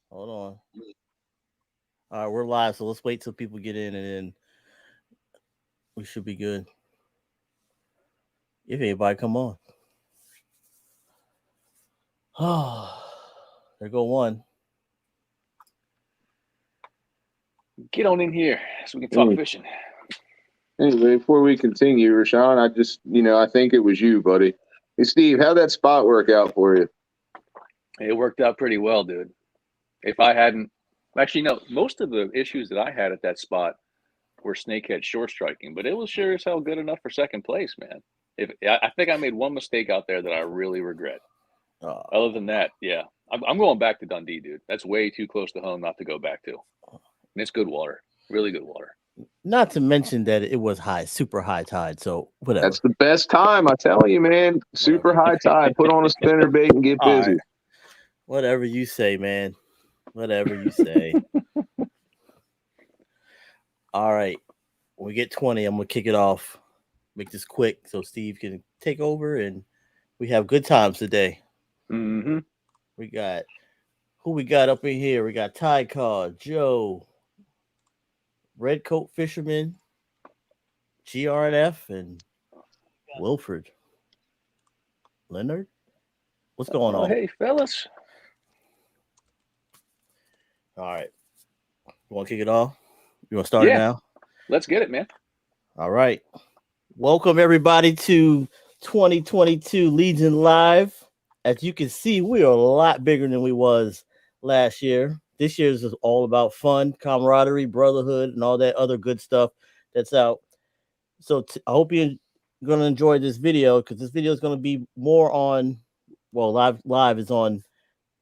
Hold on. All right, we're live, so let's wait till people get in, and then we should be good. If anybody come on. Oh, there go one. Get on in here so we can talk Hey, fishing. anyway, before we continue, Rashawn, I think it was you, buddy. Hey, Steve, how'd that spot work out for you? It worked out pretty well, dude. If I hadn't, actually, no, most of the issues that I had at that spot were snakehead short striking, but it was sure as hell good enough for second place, man. If I think I made one mistake out there that I really regret. Uh, Other than that, yeah, I'm going back to Dundee, dude. That's way too close to home not to go back to. And it's good water, really good water. Not to mention that it was high, super high tide. So whatever, That's the best time, I tell you, man. Super whatever. high tide. Put on a spinner bait and get All right, busy. whatever you say, man. Whatever you say. All right, when we get 20, I'm gonna kick it off. Make this quick so Steve can take over, and we have good times today. Mm-hmm. We got who we got up in here. We got Ty Car, Joe, Red Coat Fisherman, GRNF, and Wilfred Leonard. What's going Oh, on? hey, fellas. All right, you want to kick it off? You want to start it Yeah, now? let's get it, man. All right. Welcome everybody to 2022 Legion Live. As you can see, we are a lot bigger than we was last year. This year's is all about fun, camaraderie, brotherhood, and all that other good stuff that's out. So I hope you're going to enjoy this video because this video is going to be more on, well, live is on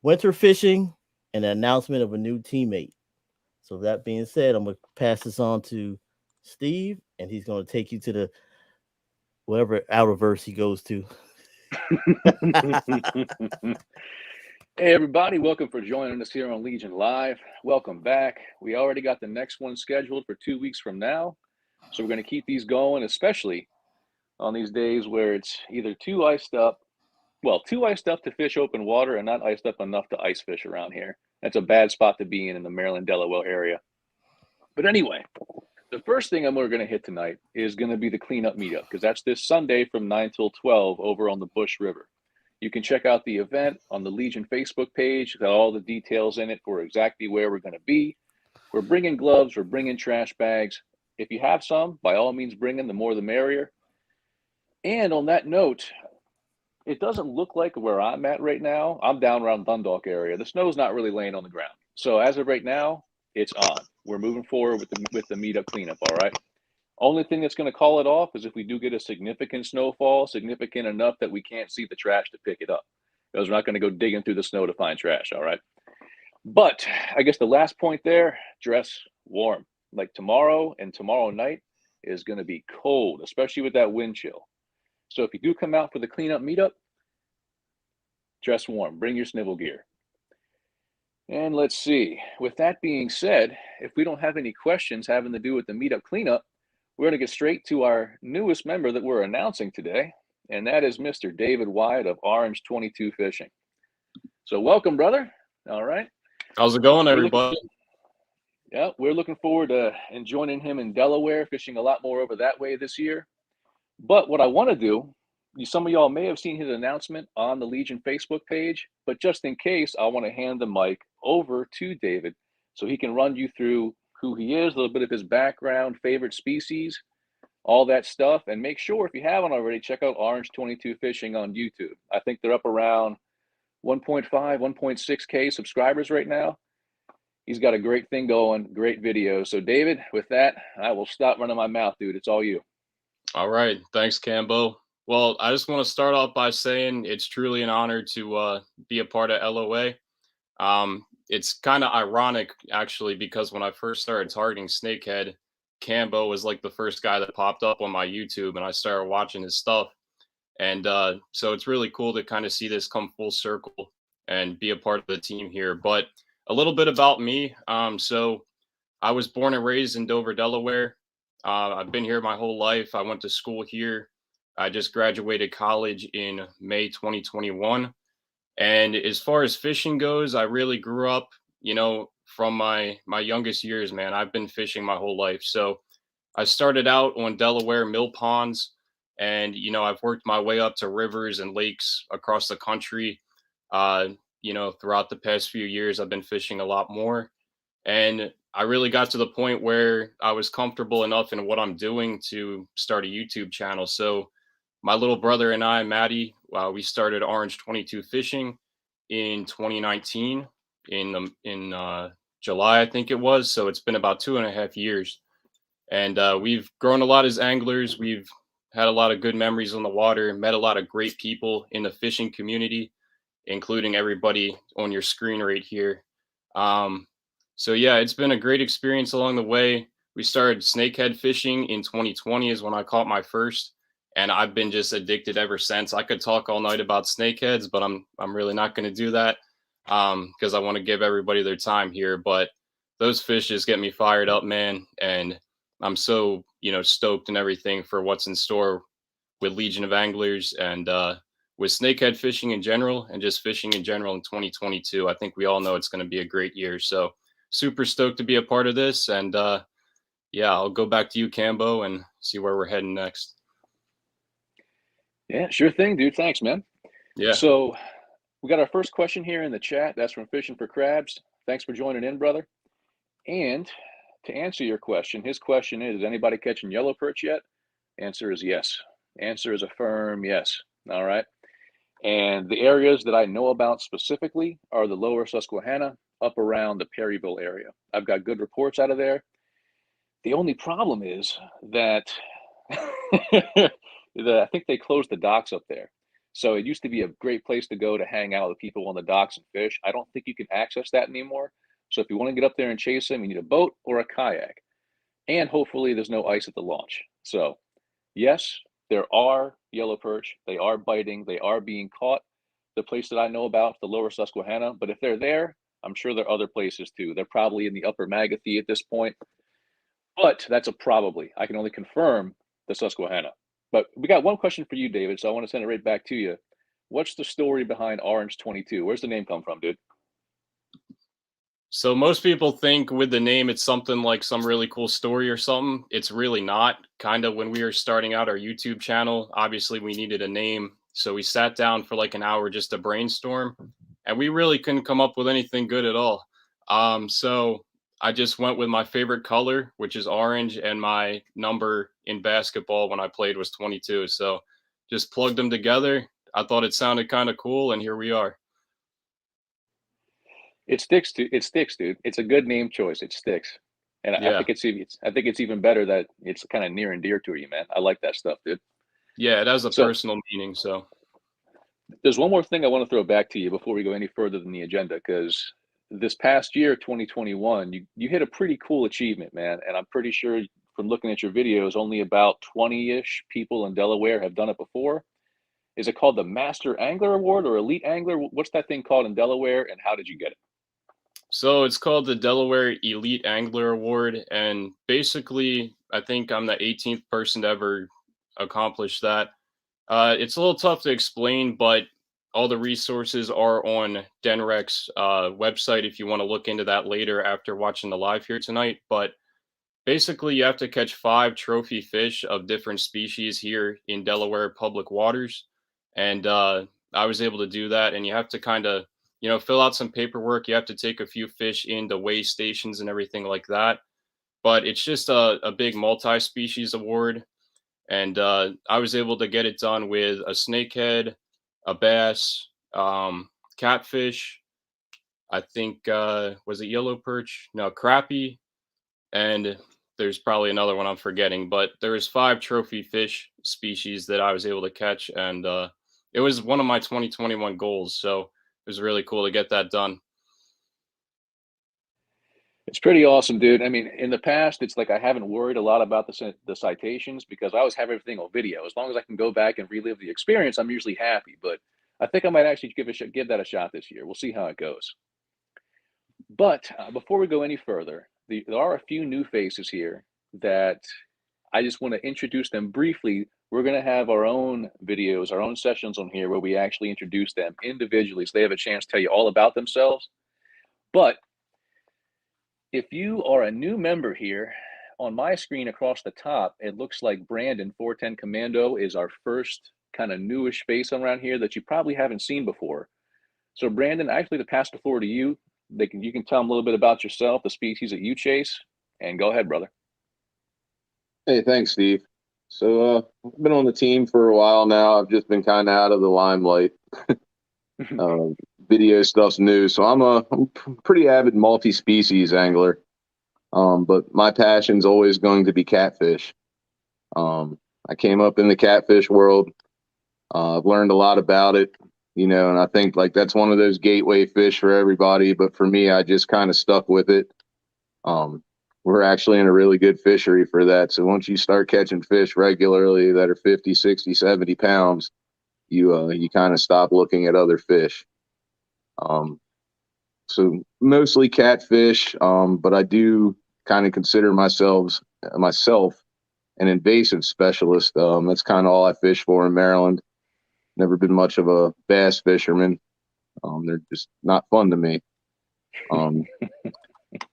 winter fishing and the announcement of a new teammate. So that being said, I'm going to pass this on to Steve, and he's going to take you to the whatever outer verse he goes to. Hey, everybody, welcome for joining us here on Legion Live. Welcome back. We already got the next one scheduled for 2 weeks from now. So we're going to keep these going, especially on these days where it's either too iced up to fish open water and not iced up enough to ice fish around here. That's a bad spot to be in the Maryland, Delaware area. But anyway, the first thing we're going to hit tonight is going to be the Cleanup Meetup, because that's this Sunday from 9 till 12 over on the Bush River. You can check out the event on the Legion Facebook page. Got all the details in it for exactly where we're going to be. We're bringing gloves. We're bringing trash bags. If you have some, by all means, bring them. The more the merrier. And on that note, it doesn't look like where I'm at right now. I'm down around Dundalk area. The snow's not really laying on the ground. So as of right now, it's on. We're moving forward with the meetup cleanup. All right. Only thing that's going to call it off is if we do get a significant snowfall, significant enough that we can't see the trash to pick it up. Because we're not going to go digging through the snow to find trash. All right. But I guess the last point there, dress warm. Like tomorrow and tomorrow night is going to be cold, especially with that wind chill. So if you do come out for the cleanup meetup, dress warm, bring your snivel gear. And let's see, with that being said, if we don't have any questions having to do with the meetup cleanup, we're going to get straight to our newest member that we're announcing today, and that is Mr. David Wyatt of Orange 22 Fishing. So welcome, brother. All right. How's it going, everybody? We're looking forward to joining him in Delaware, fishing a lot more over that way this year. But what I want to do, some of y'all may have seen his announcement on the Legion Facebook page, but just in case, I want to hand the mic over to David so he can run you through who he is, a little bit of his background, favorite species, all that stuff. And make sure, if you haven't already, check out Orange 22 Fishing on YouTube. I think they're up around 1.5, 1.6K subscribers right now. He's got a great thing going, great videos. So David, with that, I will stop running my mouth, dude. It's all you. All right. Thanks, Cambo. Well, I just want to start off by saying it's truly an honor to be a part of LOA. It's kind of ironic, actually, because when I first started targeting snakehead, Cambo was like the first guy that popped up on my YouTube, and I started watching his stuff. And so it's really cool to kind of see this come full circle and be a part of the team here. But a little bit about me. So I was born and raised in Dover, Delaware. I've been here my whole life. I went to school here. I just graduated college in May 2021. And as far as fishing goes, I really grew up, from my youngest years, man, I've been fishing my whole life. So I started out on Delaware mill ponds, and I've worked my way up to rivers and lakes across the country. Uh, throughout the past few years, I've been fishing a lot more, and I really got to the point where I was comfortable enough in what I'm doing to start a YouTube channel. So my little brother and I, Maddie, we started Orange 22 Fishing in 2019 in July, I think it was. So it's been about 2.5 years, and we've grown a lot as anglers. We've had a lot of good memories on the water, met a lot of great people in the fishing community, including everybody on your screen right here. Um, so yeah, it's been a great experience along the way. We started snakehead fishing in 2020 is when I caught my first, and I've been just addicted ever since. I could talk all night about snakeheads, but I'm really not going to do that because I want to give everybody their time here. But those fish just get me fired up, man, and I'm so stoked and everything for what's in store with Legion of Anglers and with snakehead fishing in general and just fishing in general in 2022. I think we all know it's going to be a great year. So super stoked to be a part of this. And yeah, I'll go back to you, Cambo, and see where we're heading next. Yeah, sure thing, dude. Thanks, man. Yeah. So we got our first question here in the chat. That's from Fishing for Crabs. Thanks for joining in, brother. And to answer your question, his question is anybody catching yellow perch yet? Answer is yes. Answer is a firm yes. All right. And the areas that I know about specifically are the lower Susquehanna up around the Perryville area. I've got good reports out of there. The only problem is that I think they closed the docks up there. So it used to be a great place to go to hang out with people on the docks and fish. I don't think you can access that anymore. So if you want to get up there and chase them, you need a boat or a kayak. And hopefully there's no ice at the launch. So yes, there are yellow perch. They are biting. They are being caught. The place that I know about, the lower Susquehanna. But if they're there, I'm sure there are other places too. They're probably in the upper Magathie at this point. But that's a probably. I can only confirm the Susquehanna. But we got one question for you, David. So I want to send it right back to you. What's the story behind Orange 22? Where's the name come from, dude? So most people think with the name, it's something like some really cool story or something. It's really not. Kind of when we were starting out our YouTube channel, obviously we needed a name. So we sat down for like an hour just to brainstorm, and we really couldn't come up with anything good at all. So I just went with my favorite color, which is orange, and my number in basketball when I played was 22. So just plugged them together. I thought it sounded kind of cool, and here we are. It sticks, dude. It's a good name choice. It sticks, and Yeah. I think it's even better that it's kind of near and dear to you, man. I like that stuff, dude. Yeah, it has a personal meaning. So there's one more thing I want to throw back to you before we go any further than the agenda, because this past year, 2021, you hit a pretty cool achievement, man. And I'm pretty sure from looking at your videos, only about 20-ish people in Delaware have done it before. Is it called the Master Angler Award or Elite Angler? What's that thing called in Delaware, and how did you get it? So it's called the Delaware Elite Angler Award, and basically, I think I'm the 18th person to ever accomplish that. It's a little tough to explain, but all the resources are on Denrec's website if you want to look into that later after watching the live here tonight. But basically, you have to catch 5 trophy fish of different species here in Delaware public waters, and I was able to do that. And you have to kind of fill out some paperwork. You have to take a few fish into weigh stations and everything like that. But it's just a big multi-species award. And I was able to get it done with a snakehead, a bass, catfish. I think, was it yellow perch? No, crappie. And there's probably another one I'm forgetting. But there was 5 trophy fish species that I was able to catch. And it was one of my 2021 goals. So it was really cool to get that done. It's pretty awesome, dude. I mean, in the past, it's like I haven't worried a lot about the citations because I always have everything on video. As long as I can go back and relive the experience, I'm usually happy. But I think I might actually give that a shot this year. We'll see how it goes. But before we go any further, there are a few new faces here that I just want to introduce them briefly. We're going to have our own videos, our own sessions on here where we actually introduce them individually so they have a chance to tell you all about themselves. But if you are a new member here, on my screen across the top, it looks like Brandon 410 Commando is our first kind of newish face around here that you probably haven't seen before. So Brandon, actually to pass the floor to you, you can tell them a little bit about yourself, the species that you chase, and go ahead, brother. Hey, thanks, Steve. So I've been on the team for a while now. I've just been kind of out of the limelight. Video stuff's new, so I'm a pretty avid multi-species angler. But my passion's always going to be catfish. I came up in the catfish world. I've learned a lot about it, you know, and I think like that's one of those gateway fish for everybody. But for me, I just kind of stuck with it. We're actually in a really good fishery for that. So once you start catching fish regularly that are 50, 60, 70 pounds, you kind of stop looking at other fish. So mostly catfish, but I do kind of consider myself an invasive specialist. That's kind of all I fish for in Maryland. Never been much of a bass fisherman. They're just not fun to me.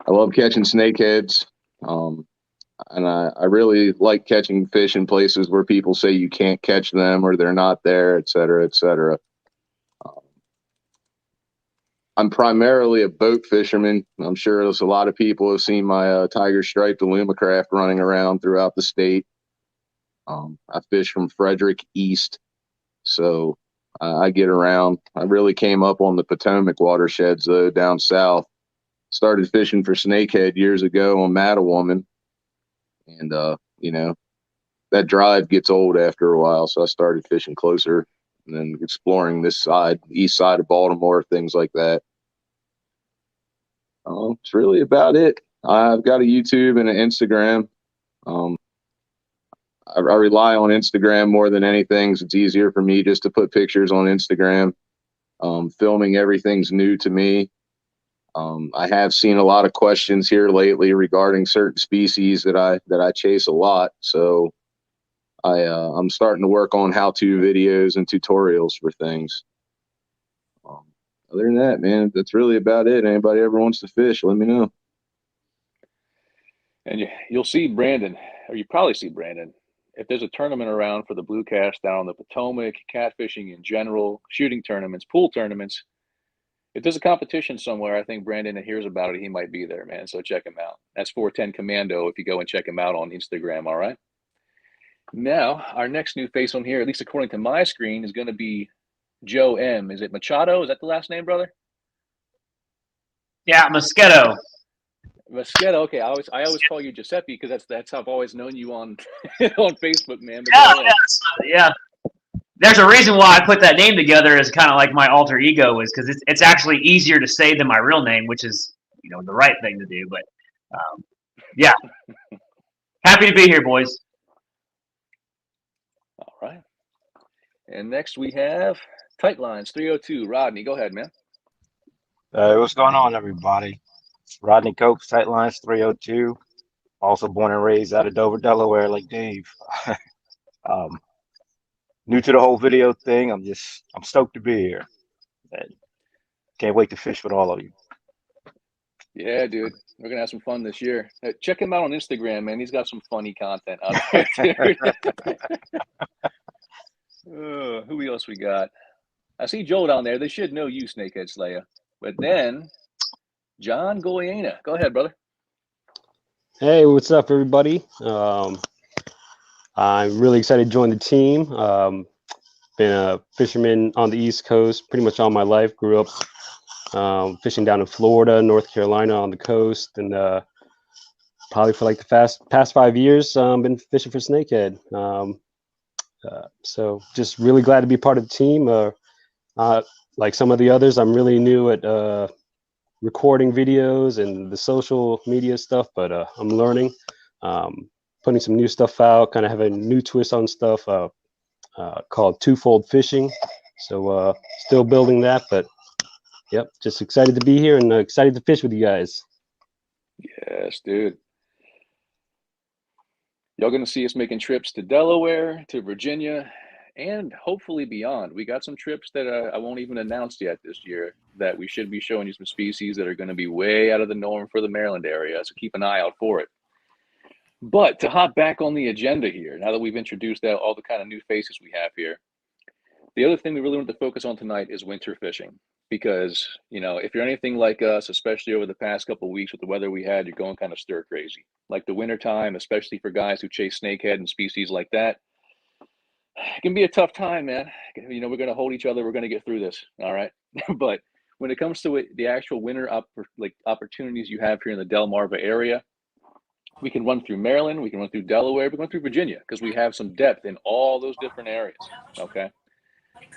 I love catching snakeheads. And I really like catching fish in places where people say you can't catch them or they're not there, et cetera, et cetera. I'm primarily a boat fisherman. I'm sure there's a lot of people have seen my tiger striped Alumacraft running around throughout the state. I fish from Frederick east, so I get around. I really came up on the Potomac watersheds, though, down south. Started fishing for snakehead years ago on Mattawoman. And, you know, that drive gets old after a while, so I started fishing closer and then exploring this side, east side of Baltimore, things like that. It's really about it. I've got a YouTube and an Instagram. I rely on Instagram more than anything. It's easier for me just to put pictures on Instagram. Filming everything's new to me. I have seen a lot of questions here lately regarding certain species that I chase a lot. So I'm starting to work on how-to videos and tutorials for things. Other than that, man, that's really about it. Anybody ever wants to fish, let me know. And you'll see Brandon, or you probably see Brandon, if there's a tournament around for the blue cast down on the Potomac, catfishing in general, shooting tournaments, pool tournaments. If there's a competition somewhere, I think Brandon hears about it. He might be there, man. So check him out. That's 410 Commando if you go and check him out on Instagram, all right? Now, our next new face on here, at least according to my screen, is going to be Joe M. Is it Machado? Is that the last name, brother? Yeah, Mosquito. Mosquito. Okay, I always call you Giuseppe because that's how I've always known you on on Facebook, man. But Yeah. There's a reason why I put that name together as kind of like my alter ego is because it's actually easier to say than my real name, which is the right thing to do. But yeah, happy to be here, boys. All right. And next we have Tight Lines 302. Rodney, go ahead, man. What's going on, everybody? Rodney Cokes, Tight Lines 302. Also born and raised out of Dover, Delaware, like Dave. New to the whole video thing. I'm stoked to be here. And can't wait to fish with all of you. Yeah, dude. We're going to have some fun this year. Check him out on Instagram, man. He's got some funny content out there, dude. Who else we got? I see Joel down there. They should know you, Snakehead Slayer. But then, John Goyena. Go ahead, brother. Hey, what's up, everybody? I'm really excited to join the team. Been a fisherman on the East Coast pretty much all my life. Grew up fishing down in Florida, North Carolina on the coast, and probably for like the past 5 years, been fishing for snakehead. So just really glad to be part of the team. Like some of the others, I'm really new at recording videos and the social media stuff, but I'm learning, putting some new stuff out, kind of have a new twist on stuff called Twofold Fishing. So still building that, but yep, just excited to be here and excited to fish with you guys. Yes, dude. Y'all going to see us making trips to Delaware, to Virginia, and hopefully beyond. We got some trips that I won't even announce yet this year that we should be showing you some species that are going to be way out of the norm for the Maryland area. So keep an eye out for it. But to hop back on the agenda here, now that we've introduced all the kind of new faces we have here, the other thing we really want to focus on tonight is winter fishing. Because, you know, if you're anything like us, especially over the past couple of weeks with the weather we had, you're going kind of stir crazy. Like the winter time, especially for guys who chase snakehead and species like that, it can be a tough time, man. You know, we're going to hold each other. We're going to get through this. All right. But when it comes to the actual winter opportunities you have here in the Delmarva area, we can run through Maryland. We can run through Delaware. We can run through Virginia because we have some depth in all those different areas. Okay.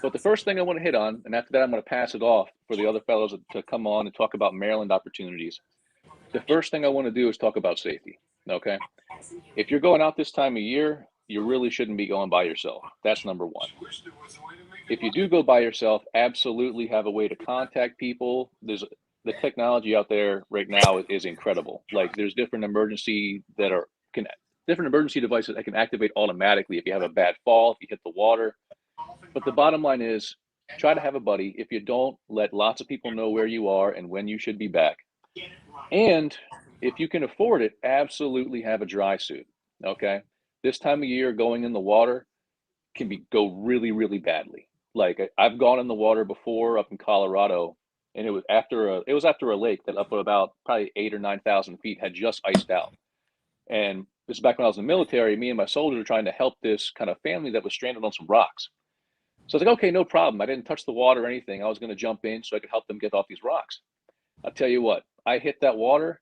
But the first thing I want to hit on, and after that, I'm going to pass it off for the other fellows to come on and talk about Maryland opportunities. The first thing I want to do is talk about safety. Okay. If you're going out this time of year, you really shouldn't be going by yourself. That's number one. If you do go by yourself, absolutely have a way to contact people. The technology out there right now is incredible. Like there's different emergency devices that can activate automatically if you have a bad fall, if you hit the water. But the bottom line is try to have a buddy. If you don't, let lots of people know where you are and when you should be back. And if you can afford it, absolutely have a dry suit. Okay. This time of year, going in the water can go really, really badly. Like I've gone in the water before up in Colorado, and it was after a lake that up at about probably 8,000 or 9,000 feet had just iced out. And this is back when I was in the military. Me and my soldiers were trying to help this kind of family that was stranded on some rocks. So I was like, okay, no problem. I didn't touch the water or anything. I was going to jump in so I could help them get off these rocks. I'll tell you what, I hit that water.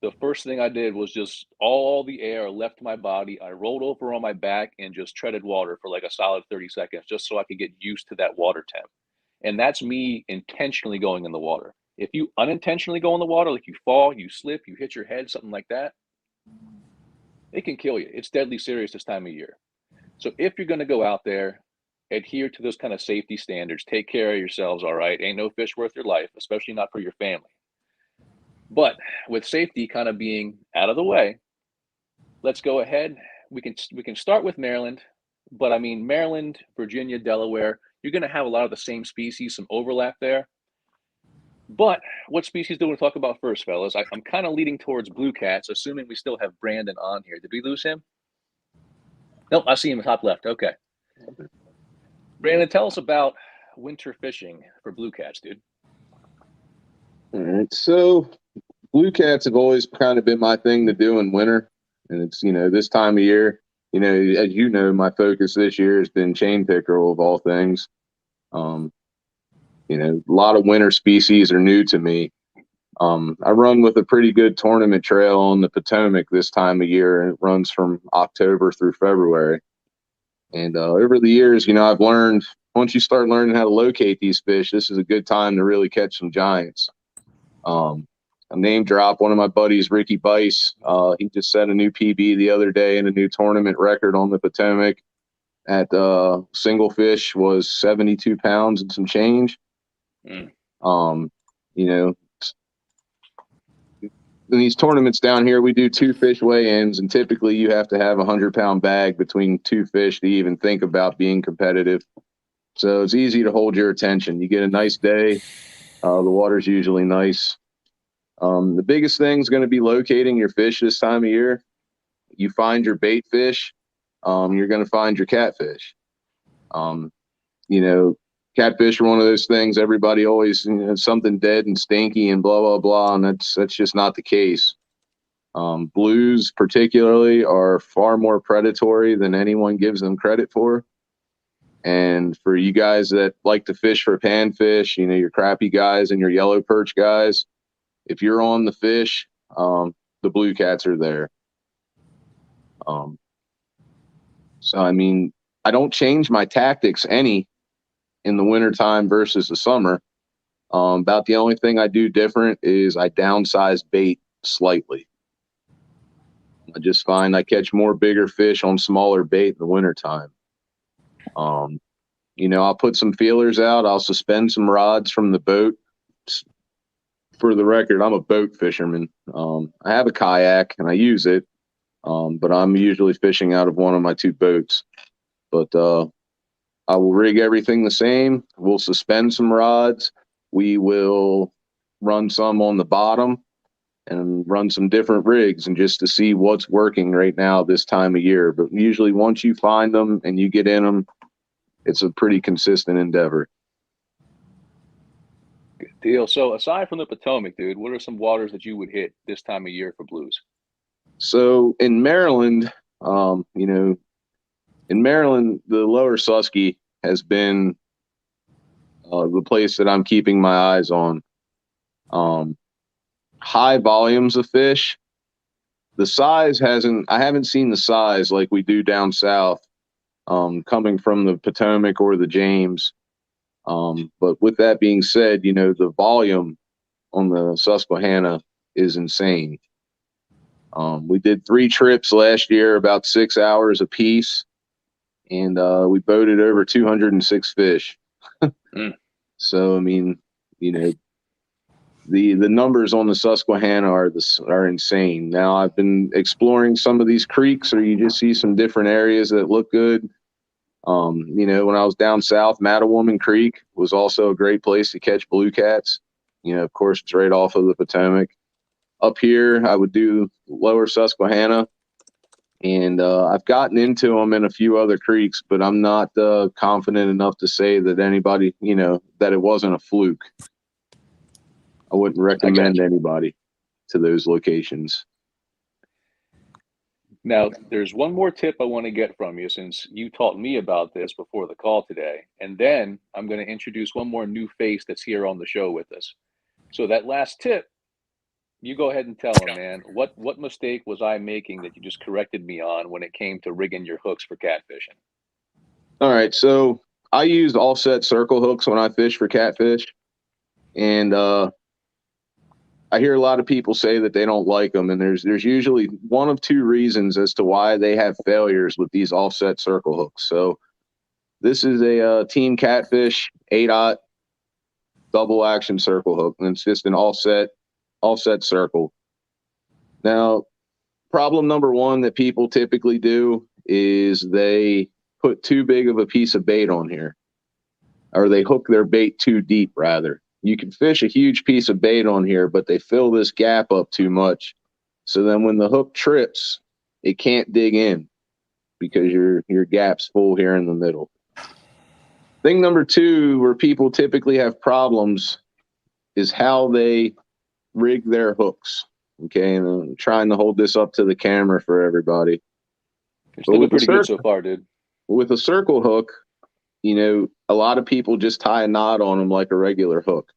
The first thing I did was just all the air left my body. I rolled over on my back and just treaded water for like a solid 30 seconds just so I could get used to that water temp. And that's me intentionally going in the water. If you unintentionally go in the water, like you fall, you slip, you hit your head, something like that, it can kill you. It's deadly serious this time of year. So if you're going to go out there, adhere to those kind of safety standards. Take care of yourselves, all right? Ain't no fish worth your life, especially not for your family. But with safety kind of being out of the way, let's go ahead. We can start with Maryland, but I mean, Maryland, Virginia, Delaware, you're going to have a lot of the same species, some overlap there. But what species do we want to talk about first, fellas? I'm kind of leading towards blue cats, assuming we still have Brandon on here. Did we lose him? Nope, I see him top left. Okay. Brandon, tell us about winter fishing for blue cats, dude. All right. So blue cats have always kind of been my thing to do in winter. And it's, you know, this time of year, you know, as you know, my focus this year has been chain pickerel of all things. You know, a lot of winter species are new to me. I run with a pretty good tournament trail on the Potomac this time of year, and it runs from October through February. And over the years, you know, I've learned once you start learning how to locate these fish, this is a good time to really catch some giants. I name drop one of my buddies, Ricky Bice. He just set a new PB the other day and a new tournament record on the Potomac at single fish was 72 pounds and some change. You know, in these tournaments down here, we do 2 fish weigh-ins, and typically you have to have a 100-pound bag between 2 fish to even think about being competitive. So it's easy to hold your attention. You get a nice day. The water's usually nice. The biggest thing is going to be locating your fish this time of year. You find your bait fish, you're going to find your catfish. You know, catfish are one of those things everybody always, you know, something dead and stinky and blah, blah, blah. And that's just not the case. Blues particularly are far more predatory than anyone gives them credit for. And for you guys that like to fish for panfish, you know, your crappie guys and your yellow perch guys, if you're on the fish, the blue cats are there. So, I mean, I don't change my tactics any in the wintertime versus the summer. About the only thing I do different is I downsize bait slightly. I just find I catch more bigger fish on smaller bait in the wintertime. You know, I'll put some feelers out. I'll suspend some rods from the boat. For the record, I'm a boat fisherman. I have a kayak and I use it, but I'm usually fishing out of one of my 2 boats. But I will rig everything the same. We'll suspend some rods. We will run some on the bottom and run some different rigs, and just to see what's working right now this time of year. But usually once you find them and you get in them, it's a pretty consistent endeavor. Good deal. So aside from the Potomac, dude, what are some waters that you would hit this time of year for blues? So in Maryland, in Maryland, the lower Susky has been the place that I'm keeping my eyes on. High volumes of fish. The size I haven't seen the size like we do down south, coming from the Potomac or the James. But with that being said, the volume on the Susquehanna is insane. We did 3 trips last year, about 6 hours apiece, and we boated over 206 fish. So, I mean, the numbers on the Susquehanna are insane. Now, I've been exploring some of these creeks, or you just see some different areas that look good. When I was down south, Mattawoman Creek was also a great place to catch blue cats. Of course, it's right off of the Potomac. Up here, I would do lower Susquehanna, and I've gotten into them in a few other creeks, but I'm not confident enough to say that anybody, that it wasn't a fluke. I wouldn't recommend anybody to those locations. Now, there's one more tip I want to get from you, since you taught me about this before the call today. And then I'm going to introduce one more new face that's here on the show with us. So that last tip, you go ahead and tell him, man, what mistake was I making that you just corrected me on when it came to rigging your hooks for catfishing? All right. So I use offset circle hooks when I fish for catfish. And I hear a lot of people say that they don't like them, and there's usually one of 2 reasons as to why they have failures with these offset circle hooks. So this is a Team Catfish 8/0 double action circle hook, and it's just an offset circle. Now, problem number 1 that people typically do is they put too big of a piece of bait on here, or they hook their bait too deep, rather. You can fish a huge piece of bait on here, but they fill this gap up too much. So then when the hook trips, it can't dig in because your gap's full here in the middle. Thing number 2, where people typically have problems, is how they rig their hooks. Okay, and I'm trying to hold this up to the camera for everybody. It's looking pretty good so far, dude. With a circle hook, a lot of people just tie a knot on them like a regular hook.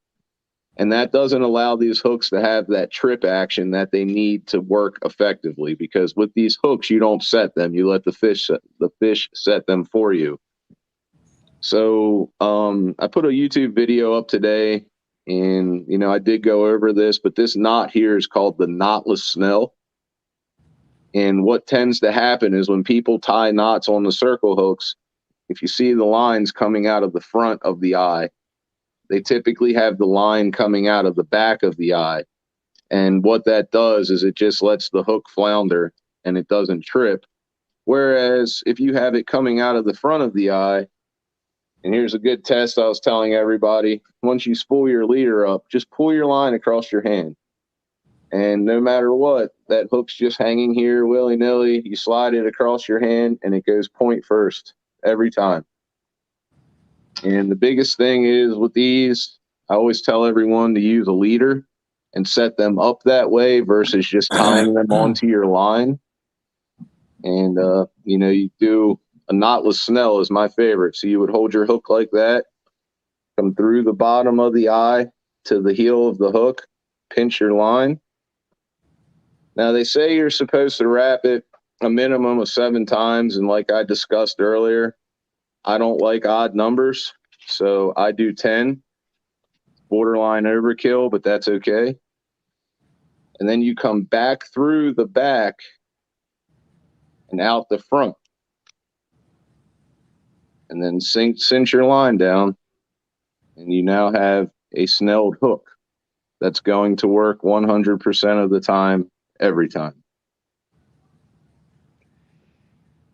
And that doesn't allow these hooks to have that trip action that they need to work effectively, because with these hooks, you don't set them. You let the fish set them for you. So I put a YouTube video up today, and, I did go over this, but this knot here is called the knotless snell. And what tends to happen is when people tie knots on the circle hooks, if you see the lines coming out of the front of the eye, they typically have the line coming out of the back of the eye. And what that does is it just lets the hook flounder and it doesn't trip. Whereas if you have it coming out of the front of the eye, and here's a good test I was telling everybody, once you spool your leader up, just pull your line across your hand. And no matter what, that hook's just hanging here willy-nilly. You slide it across your hand and it goes point first every time. And the biggest thing is with these, I always tell everyone to use a leader and set them up that way versus just tying them onto your line. And, you do a knotless snell is my favorite. So you would hold your hook like that, come through the bottom of the eye to the heel of the hook, pinch your line. Now, they say you're supposed to wrap it a minimum of 7 times. And like I discussed earlier, I don't like odd numbers, so I do 10. Borderline overkill, but that's okay. And then you come back through the back and out the front. And then cinch your line down, and you now have a snelled hook that's going to work 100% of the time, every time.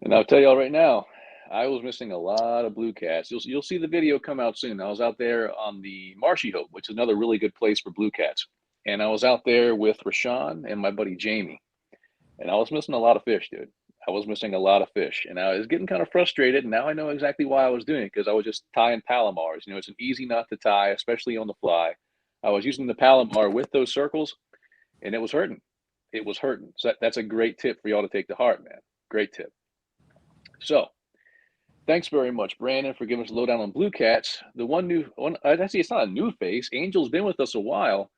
And I'll tell y'all right now, I was missing a lot of blue cats. You'll see the video come out soon. I was out there on the Marshy Hope, which is another really good place for blue cats. And I was out there with Rashawn and my buddy Jamie. And I was missing a lot of fish, dude. I was missing a lot of fish. And I was getting kind of frustrated. And now I know exactly why I was doing it, because I was just tying Palomars. You know, it's an easy knot to tie, especially on the fly. I was using the Palomar with those circles, and it was hurting. It was hurting. So that's a great tip for y'all to take to heart, man. Great tip. So thanks very much, Brandon, for giving us a lowdown on blue cats. The one, actually, it's not a new face. Angel's been with us a while.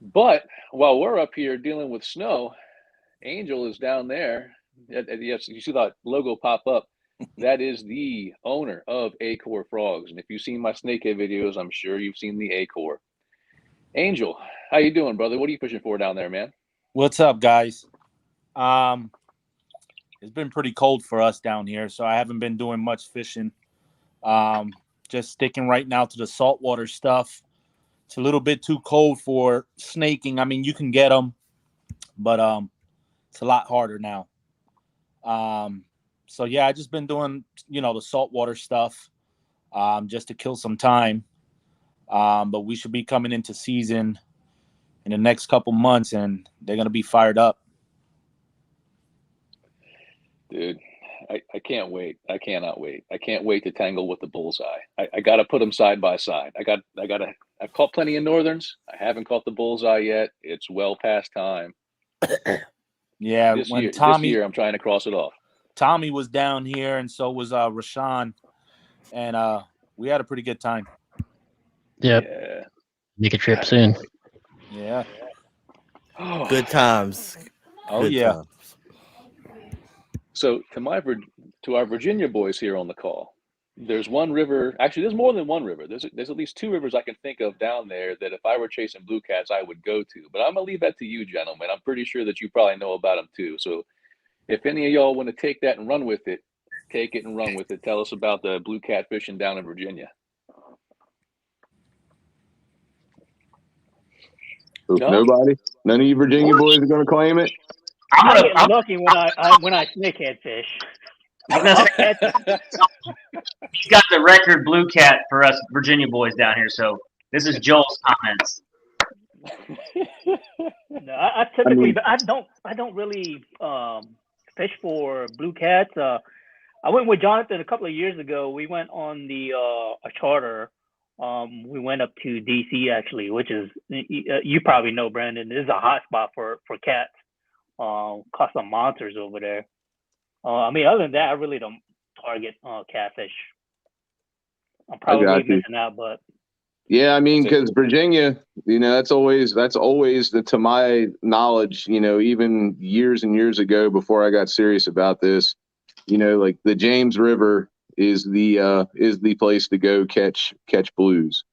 But while we're up here dealing with snow, Angel is down there. Yes, you see that logo pop up. That is the owner of Acor Frogs. And if you've seen my snakehead videos, I'm sure you've seen the Acor. Angel, how you doing, brother? What are you fishing for down there, man? What's up, guys? It's been pretty cold for us down here, so I haven't been doing much fishing. Just sticking right now to the saltwater stuff. It's a little bit too cold for snaking. I mean, you can get them, but it's a lot harder now. So yeah, I just been doing, the saltwater stuff, just to kill some time. But we should be coming into season in the next couple months, and they're gonna be fired up. Dude, I can't wait. I cannot wait. I can't wait to tangle with the bullseye. I got to put them side by side. I've caught plenty of northerns. I haven't caught the bullseye yet. It's well past time. Yeah, This when year I'm trying to cross it off. Tommy was down here, and so was Rashawn, and we had a pretty good time. Yep. Yeah. Make a trip soon. Yeah. Good times. Oh Good yeah. times. So to our Virginia boys here on the call, there's one river. Actually, there's more than one river. There's at least two rivers I can think of down there that if I were chasing blue cats, I would go to. But I'm gonna leave that to you, gentlemen. I'm pretty sure that you probably know about them too. So if any of y'all want to take that and run with it, take it and run with it. Tell us about the blue cat fishing down in Virginia. No? Nobody? None of you Virginia boys are going to claim it? I'm get gonna. lucky when I snakehead fish. I'm gonna say he's got the record blue cat for us Virginia boys down here. So this is Joel's comments. No, I typically, but I don't really fish for blue cats. I went with Jonathan a couple of years ago. We went on a charter. We went up to DC actually, which is you probably know, Brandon. This is a hot spot for cats. Caught some monsters over there. I mean, other than that, I really don't target catfish. I'm probably missing out, but yeah, I mean, because Virginia, that's always to my knowledge, even years and years ago before I got serious about this, like the James River is the place to go catch blues.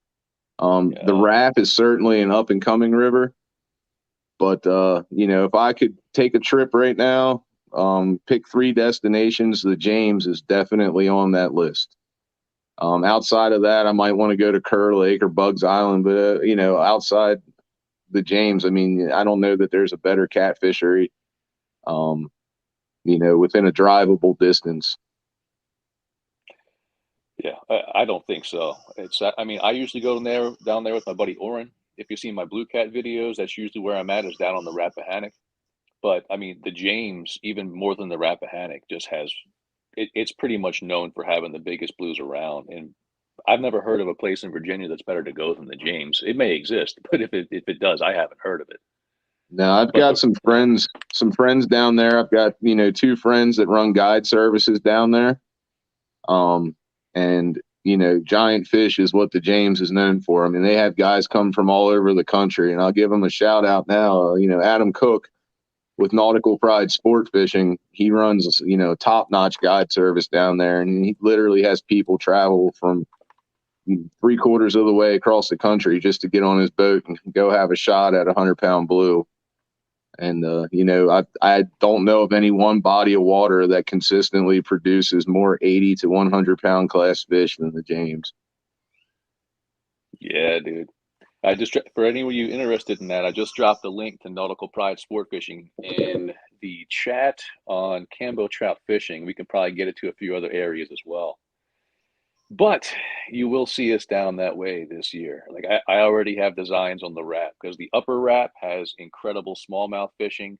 The Raff is certainly an up and coming river, but if I could take a trip right now, pick 3 destinations, the James is definitely on that list. Outside of that, I might want to go to Kerr Lake or Bugs Island, but outside the James, I mean, I don't know that there's a better cat fishery, within a drivable distance. Yeah, I don't think so. I mean, I usually go down there with my buddy Oren. If you see my blue cat videos, that's usually where I'm at, is down on the Rappahannock. But I mean, the James, even more than the Rappahannock, just has it's pretty much known for having the biggest blues around. And I've never heard of a place in Virginia that's better to go than the James. It may exist, but if it does, I haven't heard of it. No, I've got some friends down there. I've got 2 friends that run guide services down there. And giant fish is what the James is known for. I mean, they have guys come from all over the country, and I'll give them a shout out now. Adam Cook with Nautical Pride Sport Fishing, he runs top-notch guide service down there, and he literally has people travel from 3/4 of the way across the country just to get on his boat and go have a shot at 100-pound blue. And I don't know of any one body of water that consistently produces more 80 to 100-pound class fish than the James. Yeah, dude. For any of you interested in that, I just dropped a link to Nautical Pride Sport Fishing in the chat on Cambo Trout Fishing. We can probably get it to a few other areas as well. But you will see us down that way this year. Like I already have designs on the wrap, because the upper wrap has incredible smallmouth fishing.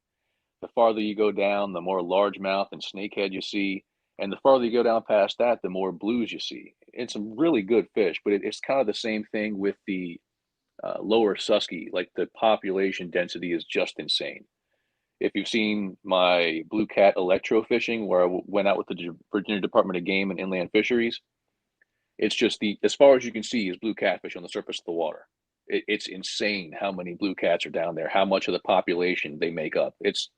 The farther you go down, the more largemouth and snakehead you see. And the farther you go down past that, the more blues you see. It's some really good fish, but it's kind of the same thing with the lower Susky. Like the population density is just insane. If you've seen my blue cat electro fishing, where I went out with the Virginia Department of Game and Inland Fisheries, it's just as far as you can see is blue catfish on the surface of the water. It's insane how many blue cats are down there, how much of the population they make up. It's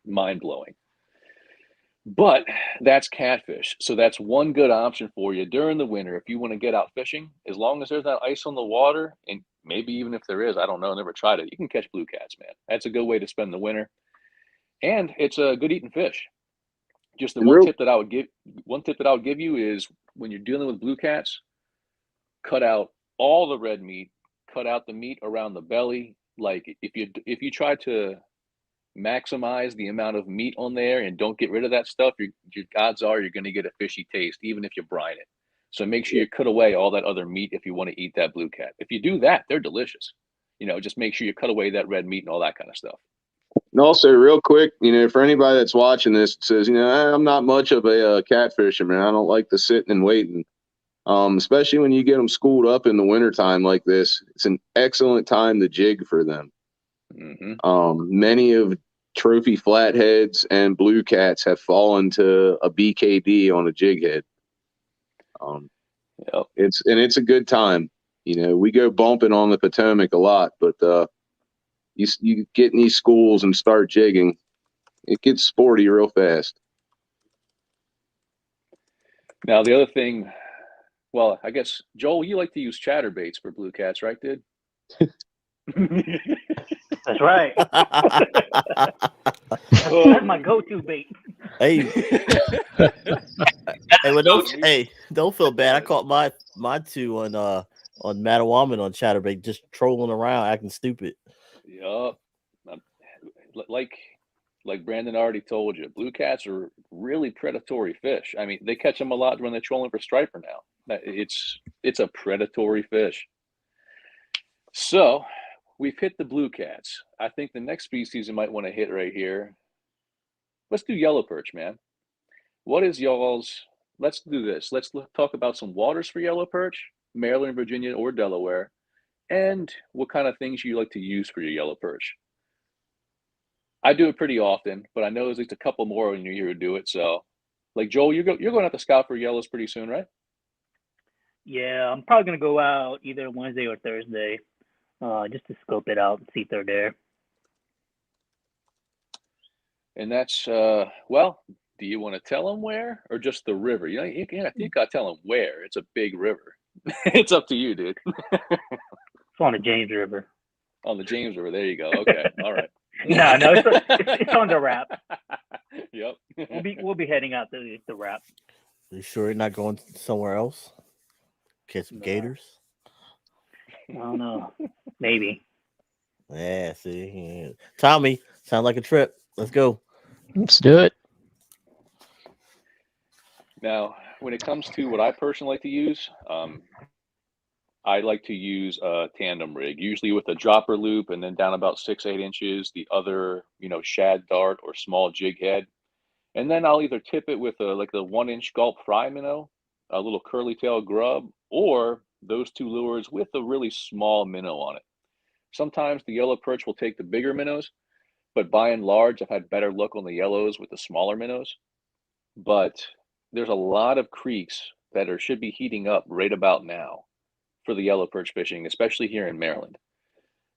mind-blowing. But that's catfish. So that's one good option for you during the winter if you want to get out fishing. As long as there's not ice on the water, and maybe even if there is, I don't know, never tried it, you can catch blue cats, man. That's a good way to spend the winter. And it's a good eating fish. Just the one tip that I would give you is when you're dealing with blue cats, cut out all the red meat, cut out the meat around the belly. Like if you try to maximize the amount of meat on there and don't get rid of that stuff, your odds are you're going to get a fishy taste, even if you brine it. So make sure you cut away all that other meat if you want to eat that blue cat. If you do that, they're delicious. Just make sure you cut away that red meat and all that kind of stuff. And also, real quick, for anybody that's watching this says, I'm not much of a cat fisherman. I don't like the sitting and waiting. Especially when you get them schooled up in the wintertime like this, it's an excellent time to jig for them. Mm-hmm. Many of trophy flatheads and blue cats have fallen to a BKD on a jig head. Yep. It's a good time. We go bumping on the Potomac a lot, but you get in these schools and start jigging, it gets sporty real fast. Now the other thing, well, I guess Joel, you like to use chatterbaits for blue cats, right, dude? That's right. That's my go-to bait. Hey, don't feel bad. I caught my two on Mattawaman on chatterbait, just trolling around, acting stupid. Yup. Like Brandon already told you, blue cats are really predatory fish. I mean, they catch them a lot when they're trolling for striper now. It's a predatory fish. So we've hit the blue cats. I think the next species you might want to hit right here. Let's do yellow perch, man. What is y'all's? Let's do this. Let's talk about some waters for yellow perch, Maryland, Virginia, or Delaware, and what kind of things you like to use for your yellow perch. I do it pretty often, but I know there's at least a couple more when you're here to do it. So, like Joel, you're going to have to scout for yellows pretty soon, right? Yeah, I'm probably going to go out either Wednesday or Thursday, just to scope it out and see if they're there. And that's well. Do you want to tell them where, or just the river? You got to tell them where. It's a big river. It's up to you, dude. It's on the James River. On the James River. There you go. Okay. All right. No, it's on the wrap. Yep. We'll be heading out to the wrap. You sure you're not going somewhere else? Catch some gators? I don't know. Maybe. Yeah, see. Yeah. Tommy, sound like a trip. Let's go. Let's do it. Now, when it comes to what I personally like to use, I like to use a tandem rig, usually with a dropper loop and then down about 6-8 inches, the other, shad dart or small jig head. And then I'll either tip it with a 1-inch gulp fry minnow, a little curly tail grub, or those two lures with a really small minnow on it. Sometimes the yellow perch will take the bigger minnows, but by and large, I've had better luck on the yellows with the smaller minnows. But there's a lot of creeks that should be heating up right about now for the yellow perch fishing, especially here in Maryland.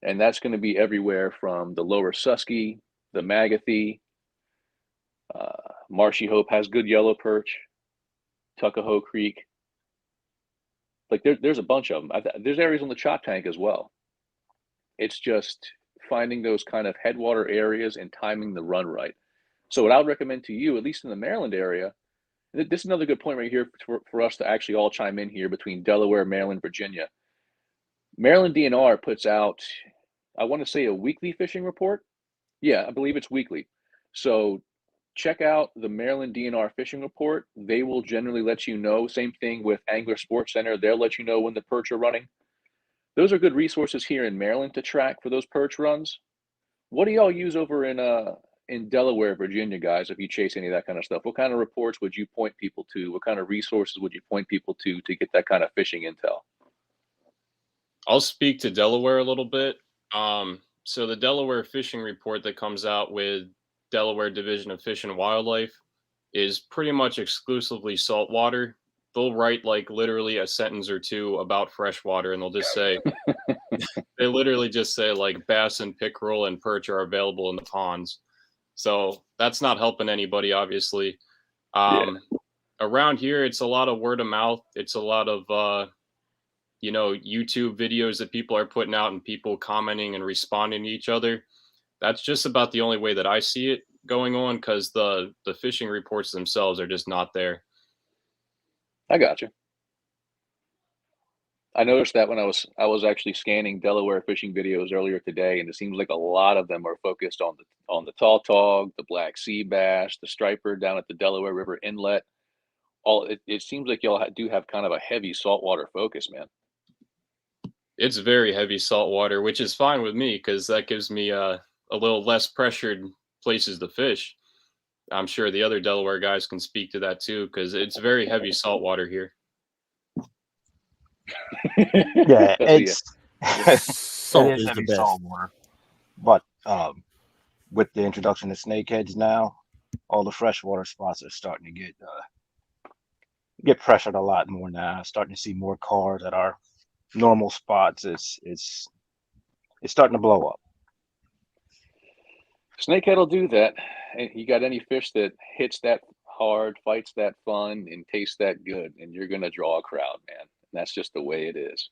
And that's going to be everywhere from the lower Susky, the Magathie, Marshy Hope has good yellow perch, Tuckahoe Creek. Like there's a bunch of them. There's areas on the Chop Tank as well. It's just finding those kind of headwater areas and timing the run right. So what I would recommend to you, at least in the Maryland area, this is another good point right here for us to actually all chime in here between Delaware, Maryland, Virginia. Maryland DNR puts out, I want to say, a weekly fishing report. Yeah, I believe it's weekly. So check out the Maryland DNR fishing report. They will generally let you know. Same thing with Angler Sports Center. They'll let you know when the perch are running. Those are good resources here in Maryland to track for those perch runs. What do y'all use over in Delaware, Virginia, guys, if you chase any of that kind of stuff? What kind of reports would you point people to? What kind of resources would you point people to get that kind of fishing intel? I'll speak to Delaware a little bit. So the Delaware fishing report that comes out with Delaware Division of Fish and Wildlife is pretty much exclusively saltwater. They'll write like literally a sentence or two about freshwater, and they'll just say, they literally just say like bass and pickerel and perch are available in the ponds. So that's not helping anybody, obviously. Around here, it's a lot of word of mouth. It's a lot of, YouTube videos that people are putting out and people commenting and responding to each other. That's just about the only way that I see it going on, because the fishing reports themselves are just not there. I got you. I noticed that when I was actually scanning Delaware fishing videos earlier today, and it seems like a lot of them are focused on the tautog, the black sea bass, the striper down at the Delaware River Inlet. It seems like y'all do have kind of a heavy saltwater focus, man. It's very heavy saltwater, which is fine with me because that gives me a little less pressured places to fish. I'm sure the other Delaware guys can speak to that too, because it's very heavy saltwater here. Yeah, it's Salt it is is the heavy best. saltwater. But with the introduction of snakeheads now, all the freshwater spots are starting to get pressured a lot more now. Starting to see more cars at our normal spots. It's starting to blow up. Snakehead will do that. And you got any fish that hits that hard, fights that fun, and tastes that good, and you're going to draw a crowd, man. And that's just the way it is.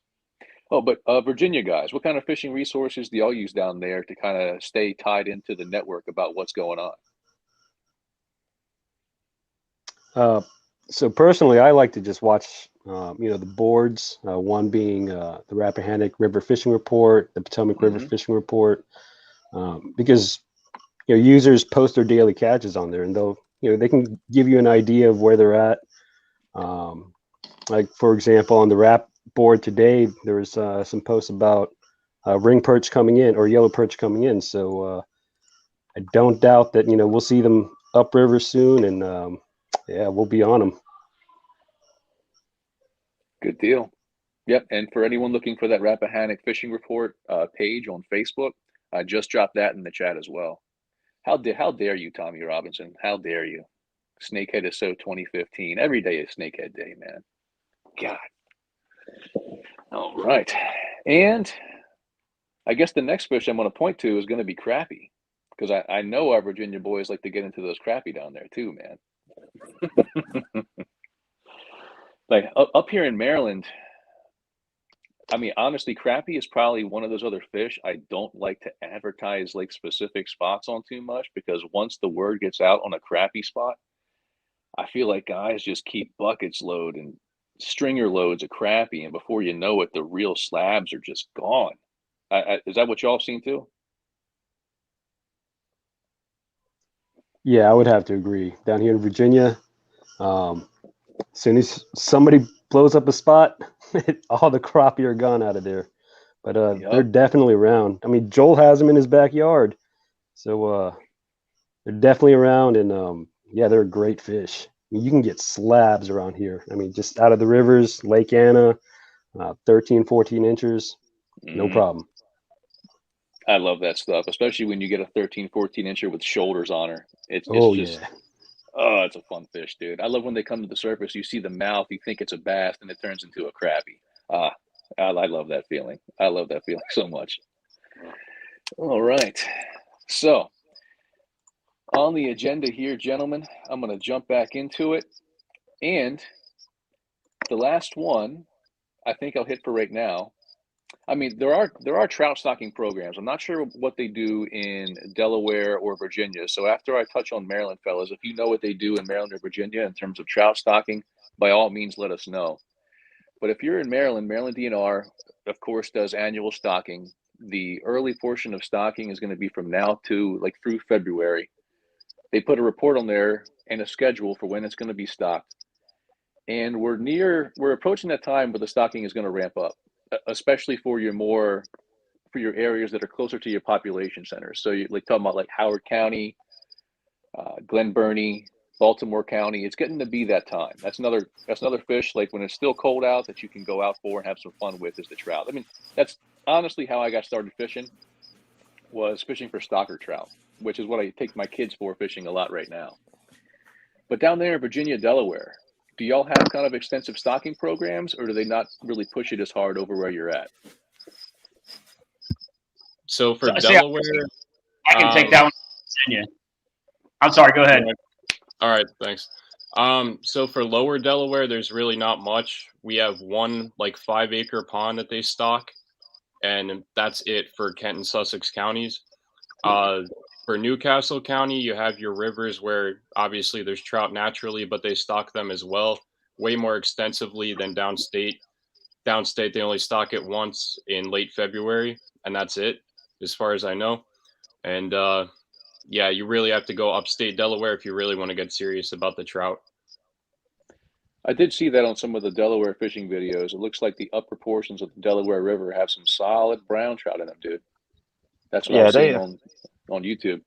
Oh, but Virginia guys, what kind of fishing resources do y'all use down there to kind of stay tied into the network about what's going on? So personally, I like to just watch, the boards. One being the Rappahannock River Fishing Report, the Potomac River Fishing Report, because users post their daily catches on there, and they can give you an idea of where they're at. Like for example, on the Rap board today, there was some posts about ring perch coming in or yellow perch coming in. So I don't doubt that we'll see them upriver soon, and we'll be on them. Good deal. Yep. And for anyone looking for that Rappahannock Fishing Report page on Facebook, I just dropped that in the chat as well. How dare you, Tommy Robinson? How dare you? Snakehead is so 2015. Every day is Snakehead Day, man. God. All right. And I guess the next fish I'm going to point to is going to be crappie, because I know our Virginia boys like to get into those crappie down there too, man. Like up here in Maryland, I mean, honestly, crappie is probably one of those other fish I don't like to advertise like specific spots on too much, because once the word gets out on a crappie spot, I feel like guys just keep buckets load and stringer loads of crappie, and before you know it, the real slabs are just gone. Is that what y'all seen too? Yeah, I would have to agree. Down here in Virginia, as soon as somebody blows up a spot, all the crappie are gone out of there. But they're definitely around. I mean, Joel has them in his backyard, so they're definitely around, and they're a great fish. I mean, you can get slabs around here. I mean, just out of the rivers, Lake Anna, 13, 14 inches, no problem. I love that stuff, especially when you get a 13, 14 incher with shoulders on her. It's a fun fish, dude. I love when they come to the surface, you see the mouth, you think it's a bass, and it turns into a crappie. I love that feeling. I love that feeling so much. All right. So on the agenda here, gentlemen, I'm going to jump back into it. And the last one, I think I'll hit for right now. I mean, there are trout stocking programs. I'm not sure what they do in Delaware or Virginia. So after I touch on Maryland, fellas, if you know what they do in Maryland or Virginia in terms of trout stocking, by all means, let us know. But if you're in Maryland DNR, of course, does annual stocking. The early portion of stocking is going to be from now to like through February. They put a report on there and a schedule for when it's going to be stocked. And we're approaching that time where the stocking is going to ramp up, especially for your areas that are closer to your population centers. So you like talking about like Howard County, Glen Burnie, Baltimore County. It's getting to be that time. That's another fish, like when it's still cold out, that you can go out for and have some fun with, is the trout. I mean, that's honestly how I got started fishing, was fishing for stocker trout, which is what I take my kids for fishing a lot right now. But down there in Virginia, Delaware, do y'all have kind of extensive stocking programs, or do they not really push it as hard over where you're at? So for See, Delaware, I can take that one. Virginia. I'm sorry. Go ahead. All right, thanks. So for lower Delaware, there's really not much. We have one like 5-acre pond that they stock, and that's it for Kent and Sussex counties. For Newcastle County, you have your rivers where obviously there's trout naturally, but they stock them as well, way more extensively than downstate. Downstate, they only stock it once in late February, and that's it, as far as I know. And yeah, you really have to go upstate Delaware if you really want to get serious about the trout. I did see that on some of the Delaware fishing videos. It looks like the upper portions of the Delaware River have some solid brown trout in them, dude. That's what I'm seeing on YouTube.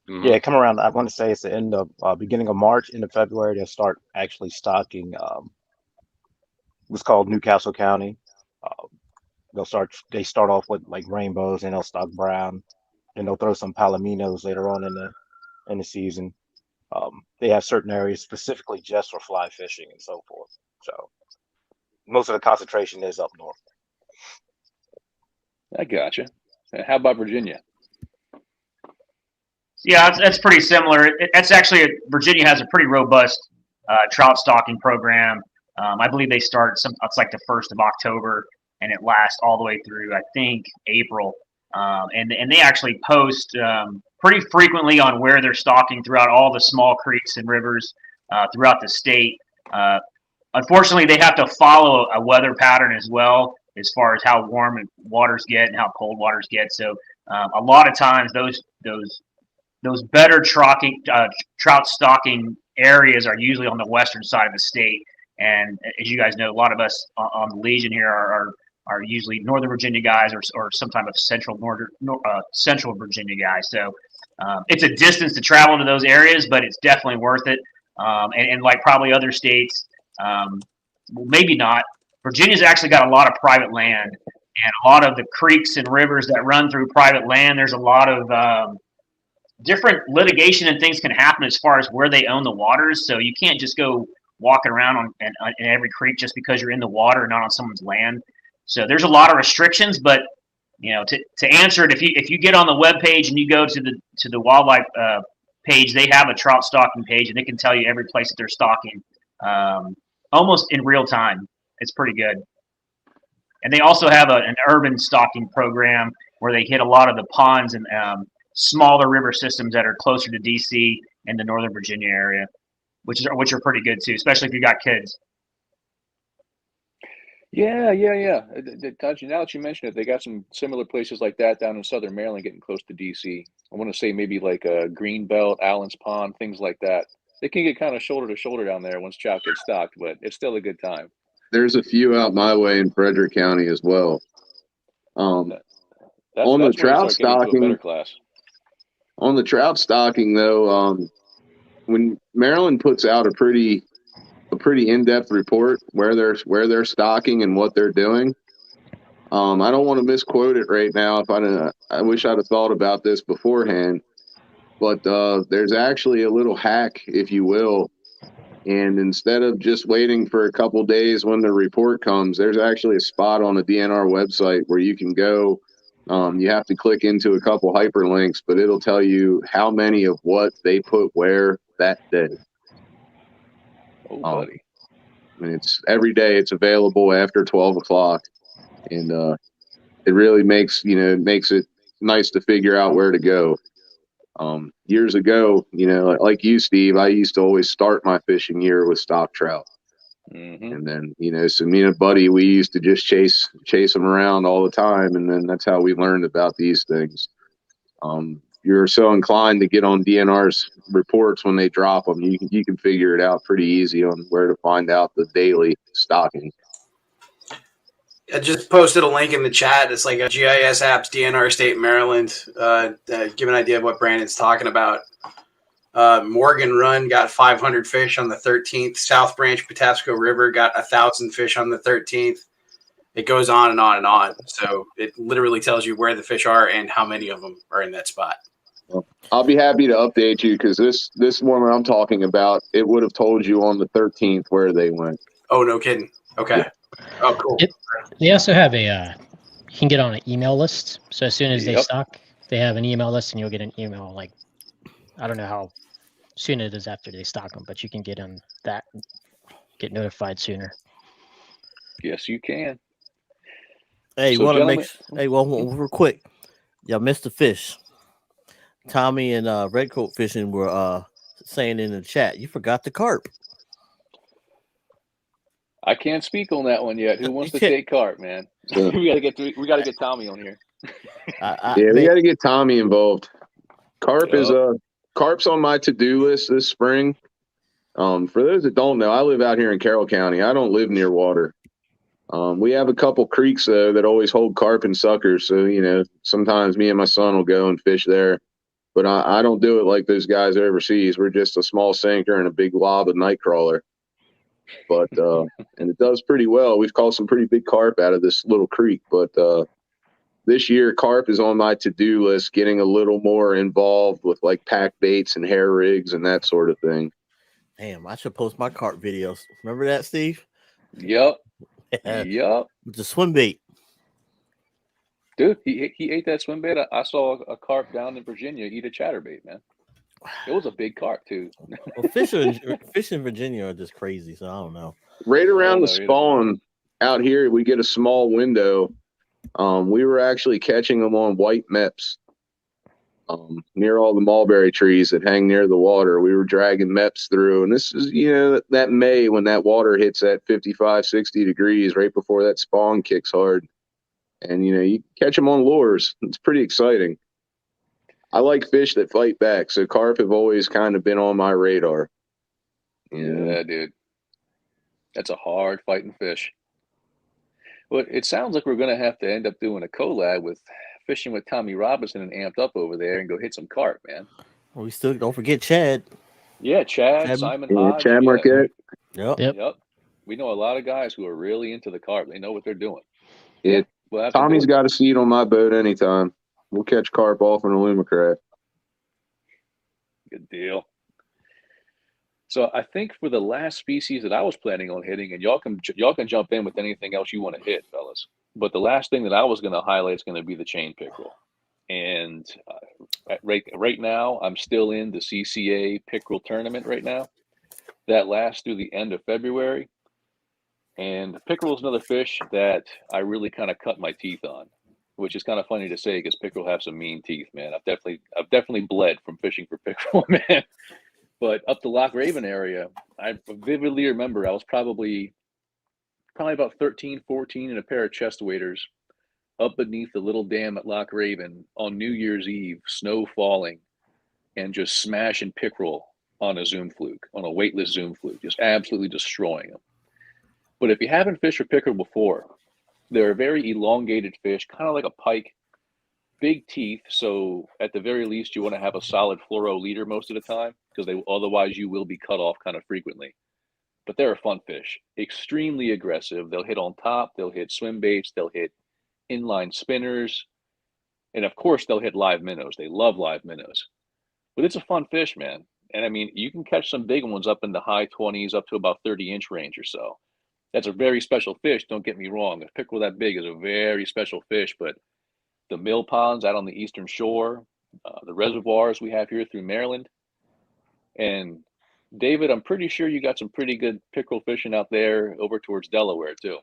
Mm-hmm. Yeah, come around. I want to say it's the end of beginning of March, end of February. They'll start actually stocking what's called Newcastle County. They start off with like rainbows, and they'll stock brown, and they'll throw some palominos later on in the season. They have certain areas specifically just for fly fishing and so forth. So most of the concentration is up north. I gotcha. And how about Virginia? Yeah, that's pretty similar. That's actually Virginia has a pretty robust trout stocking program. I believe they start it's like the 1st of October, and it lasts all the way through, I think, April. And they actually post pretty frequently on where they're stocking throughout all the small creeks and rivers throughout the state. Unfortunately, they have to follow a weather pattern as well, as far as how warm waters get and how cold waters get. So a lot of times those better trout stocking areas are usually on the western side of the state. And as you guys know, a lot of us on the Legion here are usually Northern Virginia guys or some type of Central Virginia guys. So it's a distance to travel to those areas, but it's definitely worth it. And like probably other states, well, maybe not. Virginia's actually got a lot of private land, and a lot of the creeks and rivers that run through private land, there's a lot of different litigation and things can happen as far as where they own the waters. So you can't just go walking around in every creek just because you're in the water and not on someone's land. So there's a lot of restrictions, but to answer it, if you get on the web page and you go to the wildlife page, they have a trout stocking page, and they can tell you every place that they're stocking almost in real time. It's pretty good. And they also have an urban stocking program where they hit a lot of the ponds and smaller river systems that are closer to DC and the Northern Virginia area, which are pretty good too, especially if you got kids. Yeah. Now that you mention it, they got some similar places like that down in Southern Maryland, getting close to DC. I want to say maybe like a Greenbelt, Allen's Pond, things like that. They can get kind of shoulder to shoulder down there once trout gets stocked, but it's still a good time. There's a few out my way in Frederick County as well. On the trout stocking, though, when Maryland puts out a pretty in-depth report where they're stocking and what they're doing. I don't want to misquote it right now. I wish I'd have thought about this beforehand, but there's actually a little hack, if you will. And instead of just waiting for a couple days when the report comes, there's actually a spot on the DNR website where you can go. You have to click into a couple hyperlinks, but it'll tell you how many of what they put where that day. Oh, buddy. I mean, it's every day. It's available after 12 o'clock, and it really makes it nice to figure out where to go. Years ago, like you, Steve, I used to always start my fishing year with stock trout. Mm-hmm. And then, so me and a buddy, we used to just chase them around all the time. And then that's how we learned about these things. You're so inclined to get on DNR's reports when they drop them. You can figure it out pretty easy on where to find out the daily stocking. I just posted a link in the chat. It's like a GIS apps, DNR State, Maryland. Give an idea of what Brandon's talking about. Morgan Run got 500 fish on the 13th. South Branch Patapsco River got 1,000 fish on the 13th. It goes on and on and on. So it literally tells you where the fish are and how many of them are in that spot. Well, I'll be happy to update you because this one I'm talking about, it would have told you on the 13th where they went. Oh, no kidding. Okay. Yeah. Oh, cool. They also have you can get on an email list. So as soon as they Yep. stock, they have an email list, and you'll get an email. Like, I don't know how soon it is after they stock them, but you can get on that, get notified sooner. Yes, you can. Hey, So, want to gentlemen- real quick. Y'all missed the fish. Tommy and Redcoat Fishing were saying in the chat, you forgot the carp. I can't speak on that one yet. Who wants to can't- take carp, man? So, we gotta get Tommy on here. we got to get Tommy involved. Carp is Yup. carp's on my to-do list this spring. For those that don't know, I live out here in Carroll County. I don't live near water. We have a couple creeks though that always hold carp and suckers. So sometimes me and my son will go and fish there. But I don't do it like those guys overseas. We're just a small sinker and a big lob of night crawler. But and it does pretty well. We've caught some pretty big carp out of this little creek. But this year, carp is on my to-do list, getting a little more involved with like pack baits and hair rigs and that sort of thing. Damn, I should post my carp videos. Remember that, Steve? Yup. With Yup. the swim bait. Dude, he ate that swim bait. I saw a carp down in Virginia eat a chatterbait, man. It was a big carp too. Well, fish in Virginia are just crazy, so I don't know. Right around the no, either. spawn out here, we get a small window. We were actually catching them on white meps near all the mulberry trees that hang near the water. We were dragging meps through, and this is that May when that water hits at 55, 60 degrees right before that spawn kicks hard. And you catch them on lures. It's pretty exciting. I like fish that fight back, so carp have always kind of been on my radar. Yeah, dude. That's a hard fighting fish. But it sounds like we're going to have to end up doing a collab with Fishing with Tommy Robinson and Amped Up over there and go hit some carp, man. Well, we still don't forget Chad. Yeah, Chad, Simon Hodge. Chad Marquette. Yep. We know a lot of guys who are really into the carp. They know what they're doing. Yeah. We'll have to Tommy's do it. got a seat on my boat anytime. We'll catch carp off in a Lumacraft. Good deal. So I think for the last species that I was planning on hitting, and y'all can jump in with anything else you want to hit, fellas. But the last thing that I was going to highlight is going to be the chain pickerel. And right now, I'm still in the CCA pickerel tournament right now. That lasts through the end of February. And pickerel is another fish that I really kind of cut my teeth on, which is kind of funny to say because pickerel have some mean teeth, man. I've definitely bled from fishing for pickerel, man. But up the Loch Raven area, I vividly remember I was probably about 13, 14 in a pair of chest waders up beneath the little dam at Loch Raven on New Year's Eve, snow falling, and just smashing pickerel on a zoom fluke, on a weightless zoom fluke, just absolutely destroying them. But if you haven't fished for pickerel before, they're a very elongated fish, kind of like a pike, big teeth. So at the very least, you want to have a solid fluoro leader most of the time because otherwise you will be cut off kind of frequently. But they're a fun fish, extremely aggressive. They'll hit on top, they'll hit swim baits, they'll hit inline spinners, and of course they'll hit live minnows. They love live minnows. But it's a fun fish, man. And I mean, you can catch some big ones up in the high 20s, up to about 30-inch range or so. That's a very special fish, don't get me wrong. A pickerel that big is a very special fish, but the mill ponds out on the eastern shore, the reservoirs we have here through Maryland. And David, I'm pretty sure you got some pretty good pickerel fishing out there over towards Delaware too.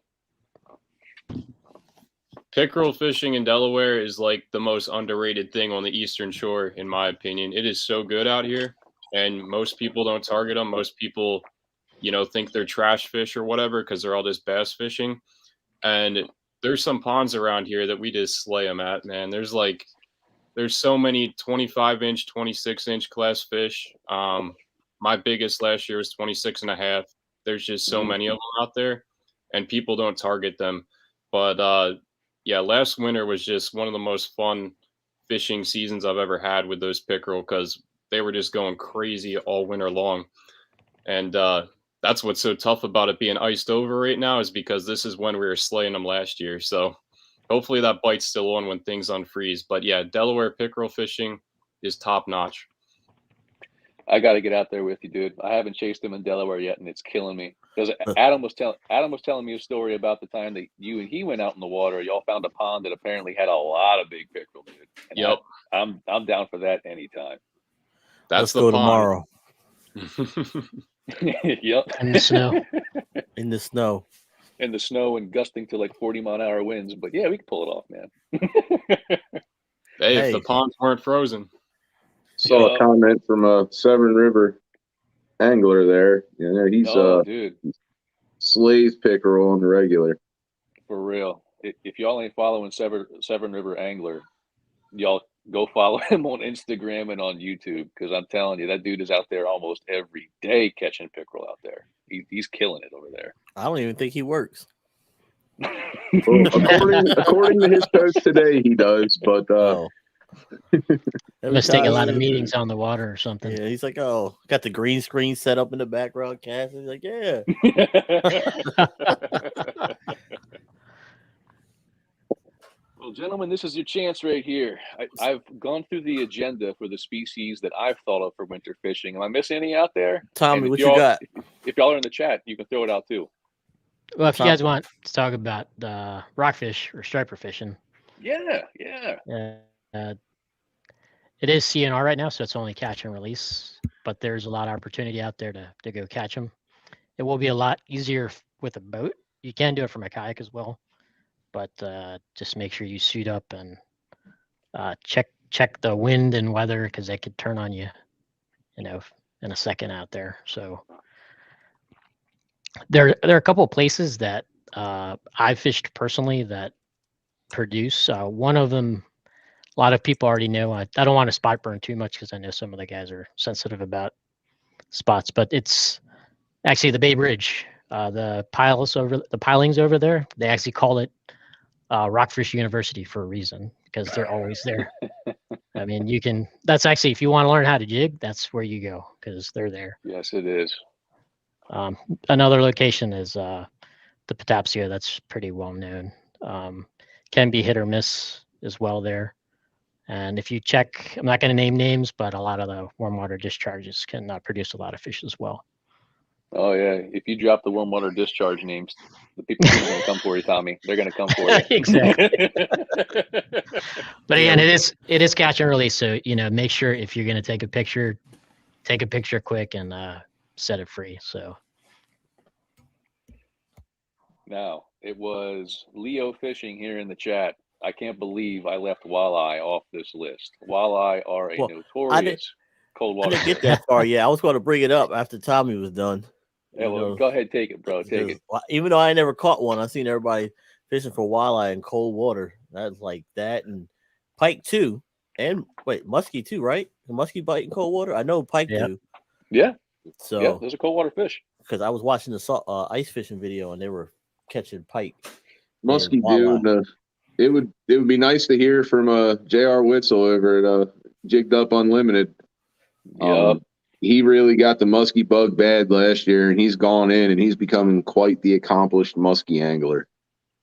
Pickerel fishing in Delaware is like the most underrated thing on the eastern shore, in my opinion. It is so good out here, and most people don't target them. Most people think they're trash fish or whatever because they're all just bass fishing. And there's some ponds around here that we just slay them at, man. There's so many 25-inch, 26-inch class fish. My biggest last year was 26 and a half. There's just so many of them out there, and people don't target them. But yeah, last winter was just one of the most fun fishing seasons I've ever had with those pickerel because they were just going crazy all winter long. And that's what's so tough about it being iced over right now is because this is when we were slaying them last year. So hopefully that bite's still on when things unfreeze. But yeah, Delaware pickerel fishing is top notch. I got to get out there with you, dude. I haven't chased them in Delaware yet, and it's killing me. Because Adam was telling me a story about the time that you and he went out in the water. Y'all found a pond that apparently had a lot of big pickerel, dude. And Yep, I'm down for that anytime. that's Let's the go pond. tomorrow. Yep. In the snow. In the snow. In the snow and gusting to like 40-mile-an-hour winds. But yeah, we can pull it off, man. Hey, if Hey. the ponds weren't frozen. Saw a comment from a Severn River angler there. He's dude, slays pickerel on the regular. for real. If y'all ain't following Severn River Angler, y'all go follow him on Instagram and on YouTube, because I'm telling you, that dude is out there almost every day catching pickerel out there. He's killing it over there. I don't even think he works. Well, according to his post today, he does. But Oh. Every Must take a time lot of he- meetings on the water or something. Yeah, he's like, oh, got the green screen set up in the background casting. He's like, yeah. Well, gentlemen, this is your chance right here. I've gone through the agenda for the species that I've thought of for winter fishing. Am I missing any out there? Tommy, And if what you y'all- got? If y'all are in the chat, you can throw it out too. Well, if you Tom- guys want to talk about rockfish or striper fishing, Yeah. it is CNR right now, so it's only catch and release. But there's a lot of opportunity out there to go catch them. It will be a lot easier with a boat. You can do it from a kayak as well, but just make sure you suit up and check the wind and weather, because they could turn on you, in a second out there. So there are a couple of places that I fished personally that produce. One of them, a lot of people already know. I don't want to spot burn too much because I know some of the guys are sensitive about spots, but it's actually the Bay Bridge. The pilings over there, they actually call it Rockfish University for a reason, because they're always there. I mean, that's actually, if you want to learn how to jig, that's where you go, because they're there. Yes, it is. Another location is the Patapsco. That's pretty well known. Can be hit or miss as well there. And if you check, I'm not going to name names, but a lot of the warm water discharges can produce a lot of fish as well. Oh yeah. If you drop the warm water discharge names, the people are going to come for you, Tommy. They're going to come for you. Exactly. But again, it is catch and release. So, make sure if you're going to take a picture quick and set it free. So Now, it was Leo Fishing here in the chat. I can't believe I left walleye off this list. Walleye are a Well, notorious cold I water didn't get fish. that far yet. I was going to bring it up after Tommy was done. Yeah, well, go ahead, take it, bro. Take it. Because even though I never caught one, I seen everybody fishing for walleye in cold water. That's like that, and pike too, and muskie too, right? The muskie bite in cold water. I know pike do. Yeah. So Yeah, those are cold water fish. because I was watching the ice fishing video and they were catching pike. Muskie walleye. dude, it would be nice to hear from J.R. Witzel over at Jigged Up Unlimited. Yup. He really got the muskie bug bad last year, and he's gone in and he's becoming quite the accomplished muskie angler.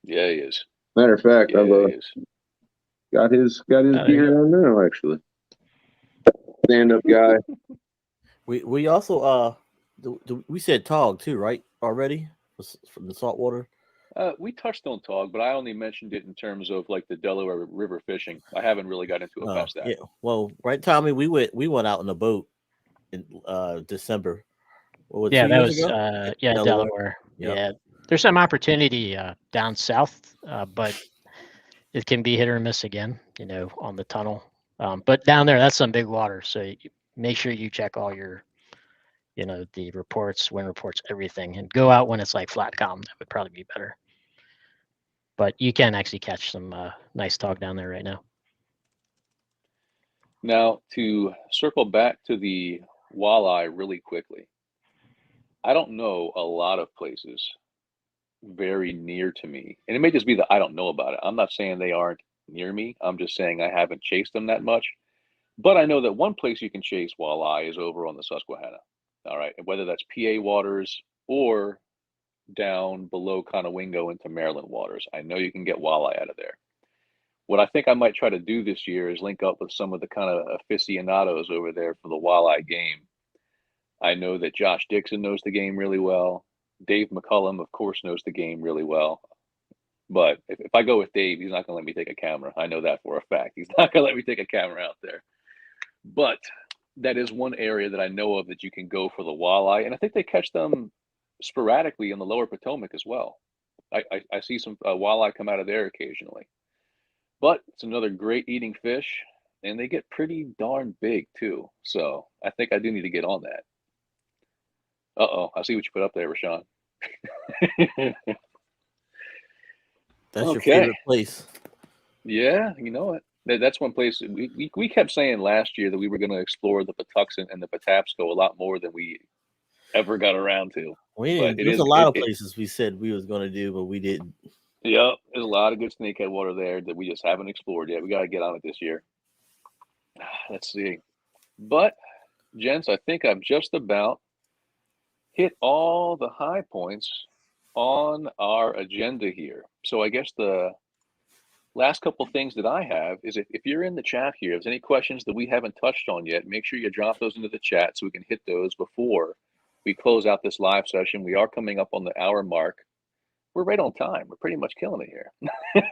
Yeah, he is. Matter of fact, Yeah, I've he is. got his gear on now, actually. Stand up guy. We also we said tog too, right? Already from the saltwater. We touched on tog, but I only mentioned it in terms of like the Delaware River fishing. I haven't really got into it past that. Yeah. Well, right, Tommy, we went out in a boat in December. yeah, 2 that years was ago? Delaware. Yep. Yeah, there's some opportunity down south, but it can be hit or miss again, on the tunnel. But down there, that's some big water, so make sure you check all your you know, the reports, wind reports, everything, and go out when it's like flat calm. That would probably be better. But you can actually catch some nice tog down there right now. Now, to circle back to the walleye really quickly, I don't know a lot of places very near to me, and it may just be that I don't know about it. I'm not saying they aren't near me. I'm just saying I haven't chased them that much. But I know that one place you can chase walleye is over on the Susquehanna. All right, and whether that's PA waters or down below Conowingo into Maryland waters, I know you can get walleye out of there. What I think I might try to do this year is link up with some of the kind of aficionados over there for the walleye game. I know that Josh Dixon knows the game really well. Dave McCullum, of course, knows the game really well. But if I go with Dave, he's not going to let me take a camera. I know that for a fact. He's not going to let me take a camera out there. But that is one area that I know of that you can go for the walleye. And I think they catch them sporadically in the lower Potomac as well. I see some walleye come out of there occasionally. But it's another great eating fish, and they get pretty darn big too. So I think I do need to get on that. Uh-oh, I see what you put up there, Rashawn. That's Okay. your favorite place. Yeah, you know it. That's one place we kept saying last year that we were going to explore the Patuxent and the Patapsco a lot more than we ever got around to. There's a lot of places we said we was going to do, but we didn't. Yep, there's a lot of good snakehead water there that we just haven't explored yet. We got to get on it this year. Let's see. But, gents, I think I've just about hit all the high points on our agenda here. So I guess the last couple things that I have is if you're in the chat here, if there's any questions that we haven't touched on yet, make sure you drop those into the chat so we can hit those before we close out this live session. We are coming up on the hour mark. We're right on time. We're pretty much killing it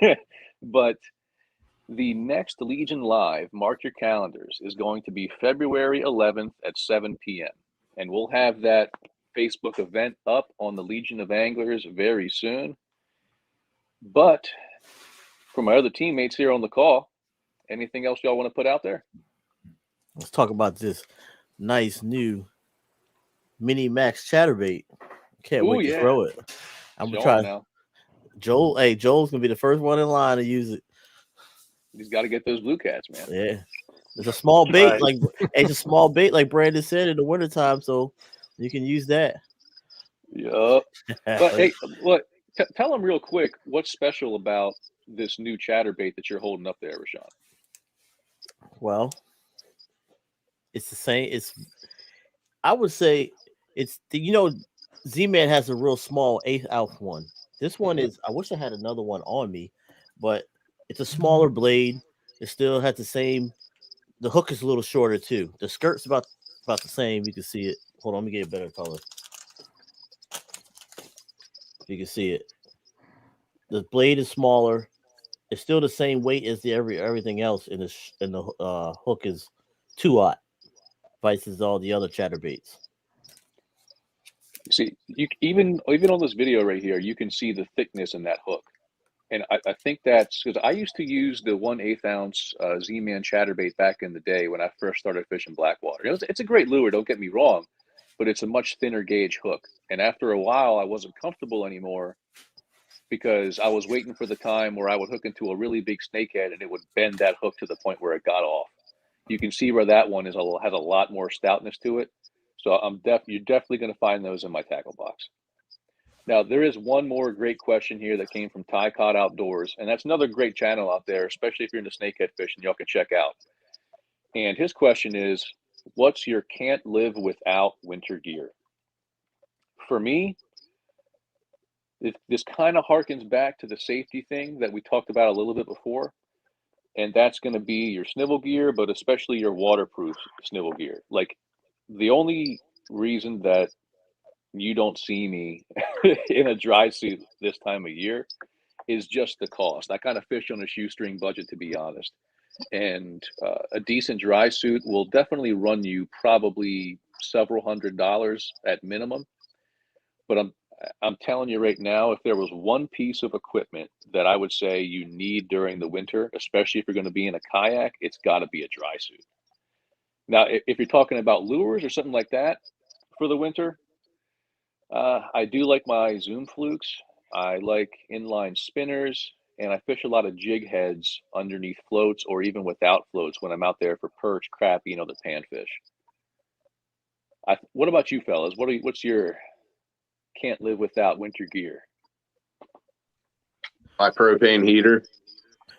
here. But the next Legion Live, mark your calendars, is going to be February 11th at 7 p.m. And we'll have that Facebook event up on the Legion of Anglers very soon. But for my other teammates here on the call, anything else y'all want to put out there? Let's talk about this nice new Mini Max chatterbait. Can't wait to throw it. I'm gonna try now. Joel. Hey, Joel's gonna be the first one in line to use it. He's got to get those blue cats, man. Yeah, it's a small bait, Right. like it's a small bait, like Brandon said in the wintertime, so you can use that. Yup. But hey, look, tell them real quick what's special about this new chatterbait that you're holding up there, Rashawn. Well, it's the same. I would say it's Z-Man has a real small 1/8 ounce one. This one is, I wish I had another one on me, but it's a smaller blade. It still has the same. The hook is a little shorter too. The skirt's about the same. You can see it. Hold on, let me get a better color. You can see it. The blade is smaller. It's still the same weight as everything else, and the hook is 2/0. Vices all the other chatterbaits. See, even on this video right here, you can see the thickness in that hook. And I think that's because I used to use the 1/8 ounce Z-Man chatterbait back in the day when I first started fishing blackwater. It's a great lure, don't get me wrong, but it's a much thinner gauge hook. And after a while, I wasn't comfortable anymore because I was waiting for the time where I would hook into a really big snakehead and it would bend that hook to the point where it got off. You can see where that one has a lot more stoutness to it. So you're definitely going to find those in my tackle box. Now, there is one more great question here that came from Ty Cod Outdoors, and that's another great channel out there, especially if you're into snakehead fishing, y'all can check out. And his question is, what's your can't live without winter gear? For me, this kind of harkens back to the safety thing that we talked about a little bit before, and that's going to be your snivel gear, but especially your waterproof snivel gear. Like, the only reason that you don't see me in a dry suit this time of year is just the cost. I kind of fish on a shoestring budget, to be honest. And a decent dry suit will definitely run you probably several $100s at minimum. But I'm telling you right now, if there was one piece of equipment that I would say you need during the winter, especially if you're going to be in a kayak, it's got to be a dry suit. Now, if you're talking about lures or something like that, for the winter. I do like my Zoom flukes. I like inline spinners, and I fish a lot of jig heads underneath floats or even without floats when I'm out there for perch, crappie, and other panfish. What about you fellas? What's your can't live without winter gear? My propane heater.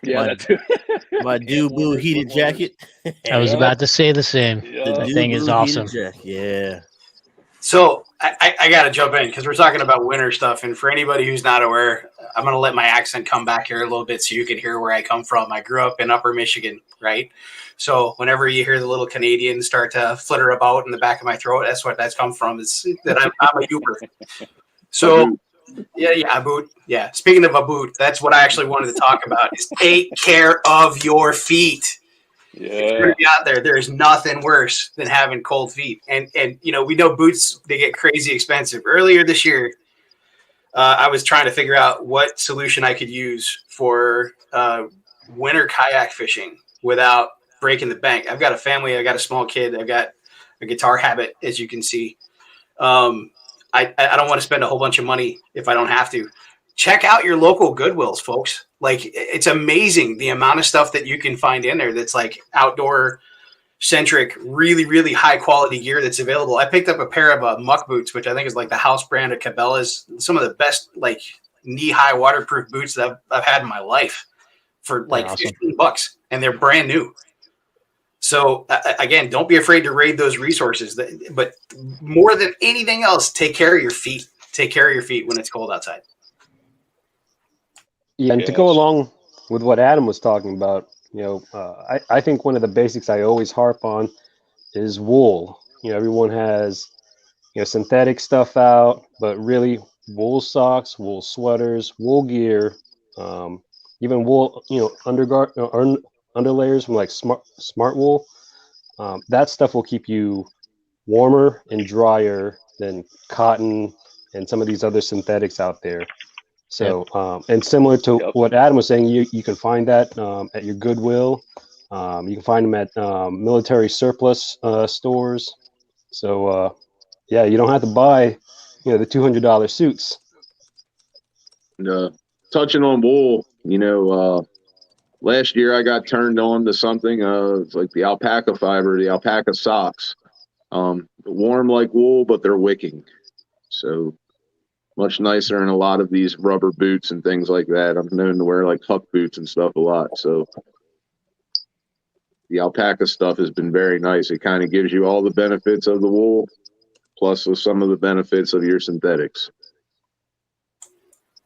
Yeah, My- that too. My Hand Dubu warmers, heated foot warmers. jacket. I was Yeah. about to say the same. Yeah. That thing is Dubu awesome. heated jacket. Yeah. So I got to jump in because we're talking about winter stuff. And for anybody who's not aware, I'm going to let my accent come back here a little bit so you can hear where I come from. I grew up in Upper Michigan, right? So whenever you hear the little Canadians start to flitter about in the back of my throat, that's come from. Is that I'm a Uber. So yeah, a boot. Yeah. Speaking of a boot, that's what I actually wanted to talk about is take care of your feet. Yeah. If you're gonna be out there, there's nothing worse than having cold feet. And we know boots, they get crazy expensive. Earlier this year, I was trying to figure out what solution I could use for winter kayak fishing without breaking the bank. I've got a family, I've got a small kid, I've got a guitar habit, as you can see. I don't want to spend a whole bunch of money if I don't have to. Check out your local Goodwills, folks. Like, it's amazing the amount of stuff that you can find in there that's like outdoor centric, really, really high quality gear that's available. I picked up a pair of muck boots, which I think is like the house brand of Cabela's. Some of the best like knee high waterproof boots that I've had in my life for like Awesome. $15, and they're brand new. So again, don't be afraid to raid those resources. But more than anything else, take care of your feet. Take care of your feet when it's cold outside. Yeah, and to go along with what Adam was talking about, I think one of the basics I always harp on is wool. Everyone has, synthetic stuff out, but really wool socks, wool sweaters, wool gear, even wool, underlayers from like smart wool. That stuff will keep you warmer and drier than cotton and some of these other synthetics out there. So, and similar to what Adam was saying, you can find that at your Goodwill. You can find them at military surplus stores. So, yeah, you don't have to buy, the $200 suits. And, touching on wool, last year I got turned on to something of like the alpaca fiber, the Alpaca Socks. Warm like wool, but they're wicking. So much nicer than a lot of these rubber boots and things like that. I'm known to wear like Huck boots and stuff a lot. So the alpaca stuff has been very nice. It kind of gives you all the benefits of the wool, plus with some of the benefits of your synthetics.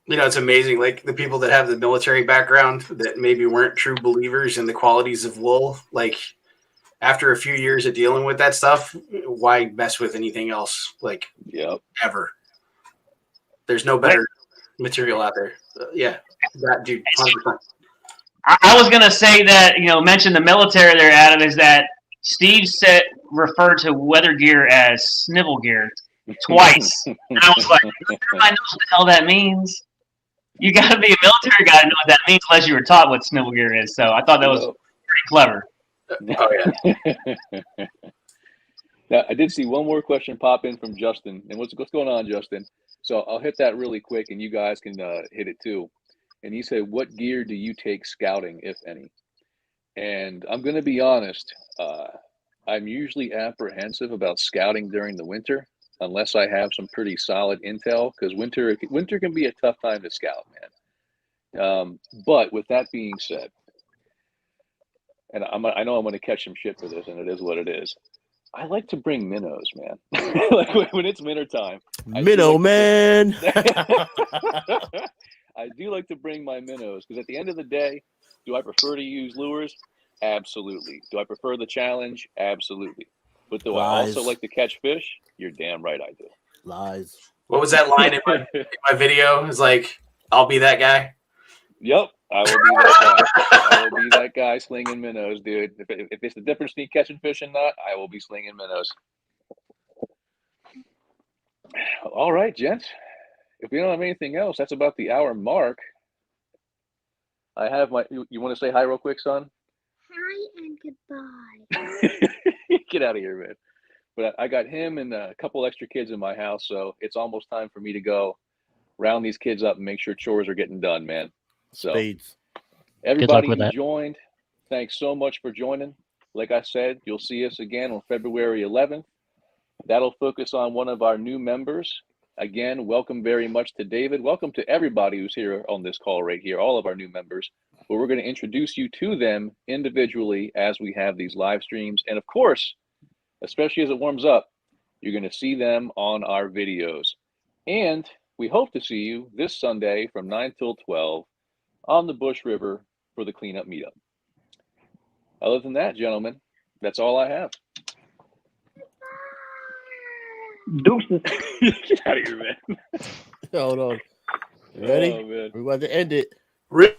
It's amazing. Like the people that have the military background that maybe weren't true believers in the qualities of wool, like after a few years of dealing with that stuff, why mess with anything else? Like, ever. There's no better material out there. Yeah, that dude, 100%. I was gonna say that mention the military there, Adam, is that Steve referred to weather gear as snivel gear twice, and I was like, everybody knows what the hell that means. You got to be a military guy to know what that means, unless you were taught what snivel gear is. So I thought that was pretty clever. Oh yeah. Now, I did see one more question pop in from Justin. And what's going on, Justin? So I'll hit that really quick, and you guys can hit it too. And he said, what gear do you take scouting, if any? And I'm going to be honest. I'm usually apprehensive about scouting during the winter, unless I have some pretty solid intel, because winter can be a tough time to scout, man. But with that being said, and I know I'm going to catch some shit for this, and it is what it is. I like to bring minnows, man. Like when it's winter time. Minnow man. I do like to bring my minnows because at the end of the day, do I prefer to use lures? Absolutely. Do I prefer the challenge? Absolutely. But do I also like to catch fish? You're damn right I do. Lies. What was that line in my video? It's like, I'll be that guy. Yep, I will be that guy. I will be that guy slinging minnows, dude. If it's the difference between catching fish and not, I will be slinging minnows. All right, gents. If we don't have anything else, that's about the hour mark. I have my. You want to say hi real quick, son? Hi and goodbye. Get out of here, man. But I got him and a couple extra kids in my house, so it's almost time for me to go round these kids up and make sure chores are getting done, man. So Spades. everybody with who that. joined, thanks so much for joining. Like I said, you'll see us again on February 11th. That'll focus on one of our new members. Again, welcome very much to David. Welcome to everybody who's here on this call right here, all of our new members. But we're going to introduce you to them individually as we have these live streams. And of course, especially as it warms up, you're going to see them on our videos. And we hope to see you this Sunday from 9 till 12 on the Bush River for the Cleanup Meetup. Other than that, gentlemen, that's all I have. Deuces. Get out of here, man. Hold on. You ready? Oh, man. We're about to end it. Wait.